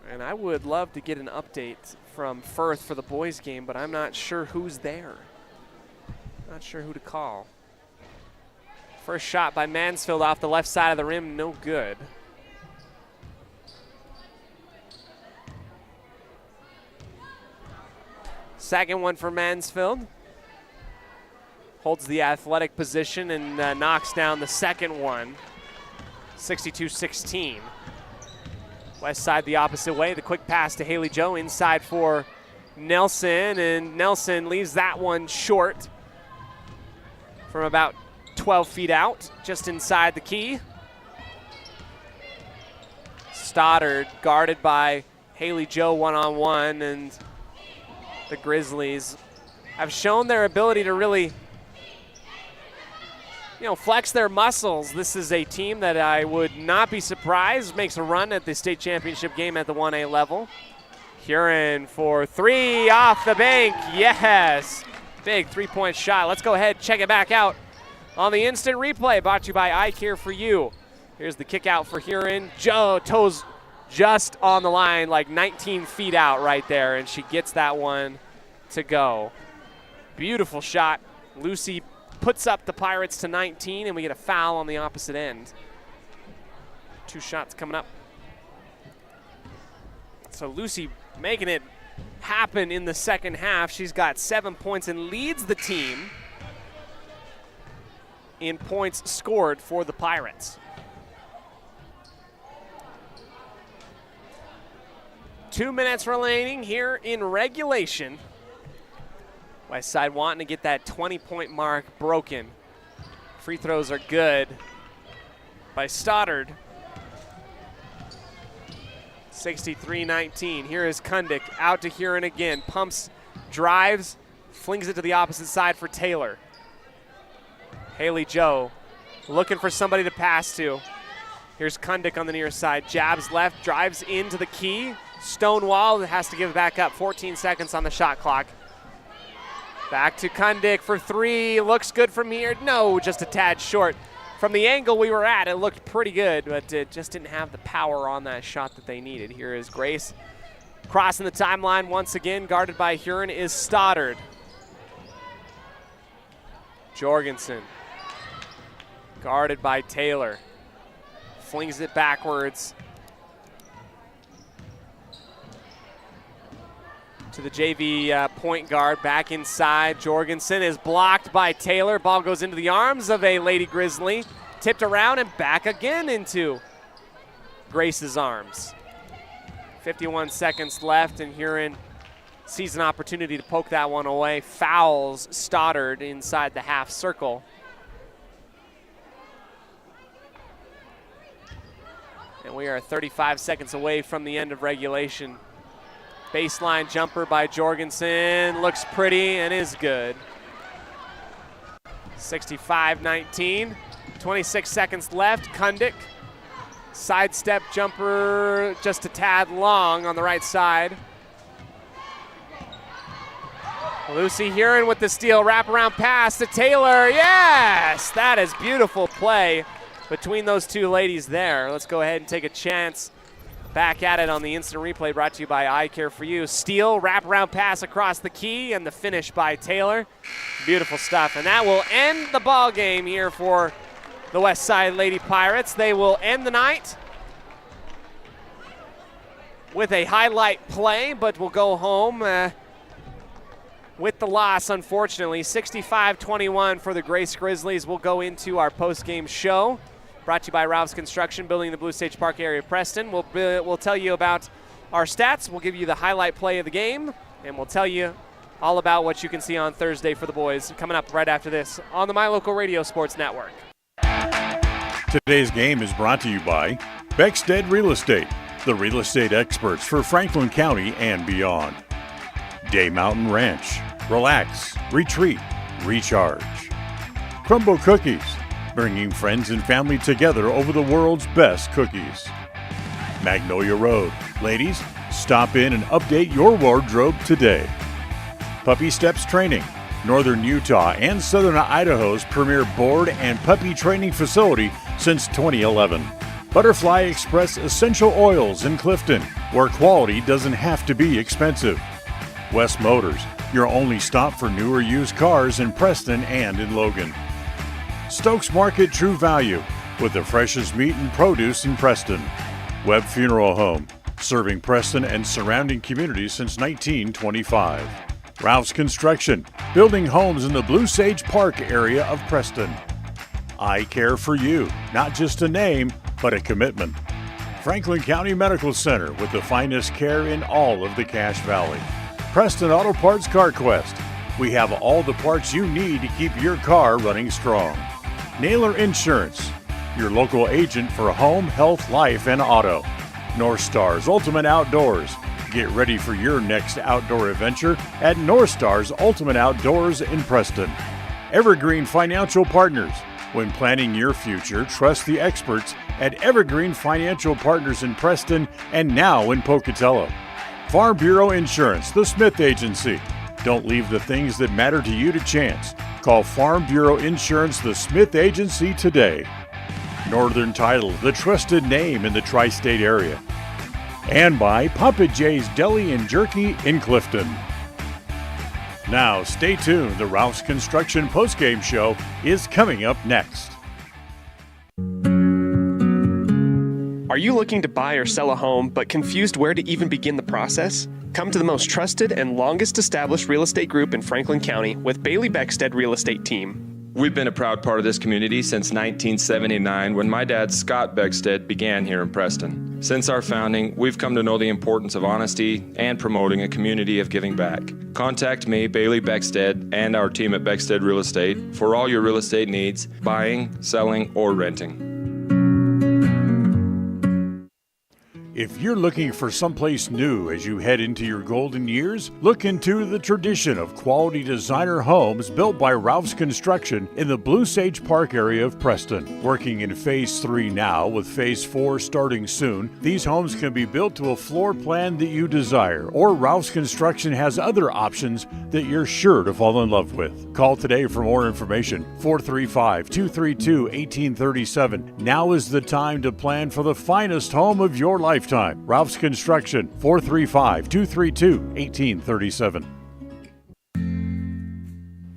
And I would love to get an update from Firth for the boys game, but I'm not sure who's there. Not sure who to call. First shot by Mansfield off the left side of the rim, no good. Second one for Mansfield. Holds the athletic position and knocks down the second one. 62-16. West Side the opposite way. The quick pass to Haley Joe inside for Nelson, and Nelson leaves that one short from about 12 feet out, just inside the key. Stoddard guarded by Haley Joe one-on-one, and the Grizzlies have shown their ability to really, flex their muscles. This is a team that I would not be surprised makes a run at the state championship game at the 1A level. Huron for three off the bank. Yes. Big three-point shot. Let's go ahead, check it back out on the instant replay, brought to you by I Care For You. Here's the kick out for Huron. Joe toes just on the line, like 19 feet out right there, and she gets that one to go. Beautiful shot. Lucy puts up the Pirates to 19, and we get a foul on the opposite end. 2 shots coming up. So Lucy making it happen in the second half. She's got 7 points and leads the team in points scored for the Pirates. 2 minutes remaining here in regulation. Westside wanting to get that 20-point mark broken. Free throws are good by Stoddard. 63-19. Here is Kundick out to Huron again. Pumps, drives, flings it to the opposite side for Taylor. Haley Joe looking for somebody to pass to. Here's Kundick on the near side. Jabs left, drives into the key. Stonewall has to give it back up. 14 seconds on the shot clock. Back to Kundick for three. Looks good from here. No, just a tad short. From the angle we were at, it looked pretty good, but it just didn't have the power on that shot that they needed. Here is Grace crossing the timeline once again. Guarded by Huron is Stoddard. Jorgensen guarded by Taylor. Flings it backwards to the JV point guard. Back inside. Jorgensen is blocked by Taylor. Ball goes into the arms of a Lady Grizzly. Tipped around and back again into Grace's arms. 51 seconds left, and Huron sees an opportunity to poke that one away. Fouls Stoddard inside the half circle. And we are 35 seconds away from the end of regulation. Baseline jumper by Jorgensen. Looks pretty and is good. 65-19. 26 seconds left. Kundick. Sidestep jumper just a tad long on the right side. Lucy Huron with the steal. Wraparound pass to Taylor. Yes! That is beautiful play between those two ladies there. Let's go ahead and take a chance. Back at it on the instant replay, brought to you by I Care For You. Steal, wraparound pass across the key, and the finish by Taylor. Beautiful stuff. And that will end the ball game here for the Westside Lady Pirates. They will end the night with a highlight play, but will go home with the loss, unfortunately. 65-21 for the Grace Grizzlies. We'll go into our post-game show. Brought to you by Ralph's Construction, building the Blue Sage Park area of Preston. We'll tell you about our stats. We'll give you the highlight play of the game, and we'll tell you all about what you can see on Thursday for the boys. Coming up right after this on the My Local Radio Sports Network. Today's game is brought to you by Beckstead Real Estate, the real estate experts for Franklin County and beyond. Day Mountain Ranch. Relax, retreat, recharge. Crumble Cookies, bringing friends and family together over the world's best cookies. Magnolia Road. Ladies, stop in and update your wardrobe today. Puppy Steps Training. Northern Utah and Southern Idaho's premier board and puppy training facility since 2011. Butterfly Express Essential Oils in Clifton, where quality doesn't have to be expensive. West Motors, your only stop for newer used cars in Preston and in Logan. Stokes Market True Value, with the freshest meat and produce in Preston. Webb Funeral Home, serving Preston and surrounding communities since 1925. Ralph's Construction, building homes in the Blue Sage Park area of Preston. I Care For You, not just a name, but a commitment. Franklin County Medical Center, with the finest care in all of the Cache Valley. Preston Auto Parts CarQuest, we have all the parts you need to keep your car running strong. Naylor Insurance, your local agent for home, health, life, and auto. North Stars Ultimate Outdoors. Get ready for your next outdoor adventure at North Stars Ultimate Outdoors in Preston. Evergreen Financial Partners, When planning your future, trust the experts at Evergreen Financial Partners in Preston and now in Pocatello. Farm Bureau Insurance, the Smith Agency. Don't leave the things that matter to you to chance. Call Farm Bureau Insurance, the Smith Agency today. Northern Title, the trusted name in the tri-state area. And by Papa J's Deli and Jerky in Clifton. Now, stay tuned. The Ralph's Construction postgame show is coming up next. Are you looking to buy or sell a home but confused where to even begin the process? Come to the most trusted and longest established real estate group in Franklin County with Bailey Beckstead Real Estate Team. We've been a proud part of this community since 1979 when my dad, Scott Beckstead, began here in Preston. Since our founding, we've come to know the importance of honesty and promoting a community of giving back. Contact me, Bailey Beckstead, and our team at Beckstead Real Estate for all your real estate needs, buying, selling, or renting. If you're looking for someplace new as you head into your golden years, look into the tradition of quality designer homes built by Ralph's Construction in the Blue Sage Park area of Preston. Working in Phase 3 now, with Phase 4 starting soon, these homes can be built to a floor plan that you desire, or Ralph's Construction has other options that you're sure to fall in love with. Call today for more information, 435-232-1837. Now is the time to plan for the finest home of your lifetime. Ralph's Construction, 435-232-1837.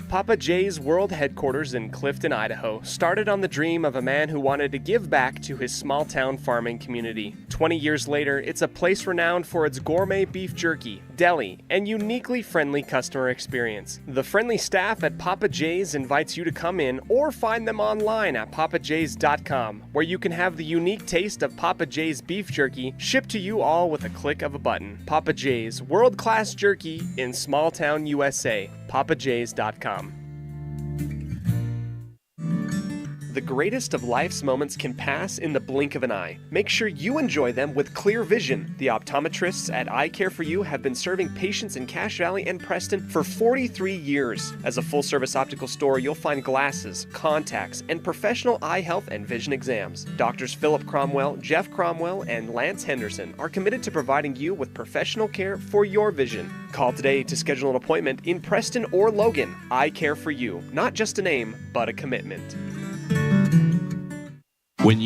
Papa J's World Headquarters in Clifton, Idaho, started on the dream of a man who wanted to give back to his small-town farming community. 20 years later, it's a place renowned for its gourmet beef jerky, deli, and uniquely friendly customer experience. The friendly staff at Papa J's invites you to come in or find them online at papajs.com, where you can have the unique taste of Papa J's beef jerky shipped to you all with a click of a button. Papa J's, world-class jerky in small-town USA. papajs.com. The greatest of life's moments can pass in the blink of an eye. Make sure you enjoy them with clear vision. The optometrists at Eye Care for You have been serving patients in Cache Valley and Preston for 43 years. As a full-service optical store, you'll find glasses, contacts, and professional eye health and vision exams. Doctors Philip Cromwell, Jeff Cromwell, and Lance Henderson are committed to providing you with professional care for your vision. Call today to schedule an appointment in Preston or Logan. Eye Care for You, not just a name, but a commitment. When you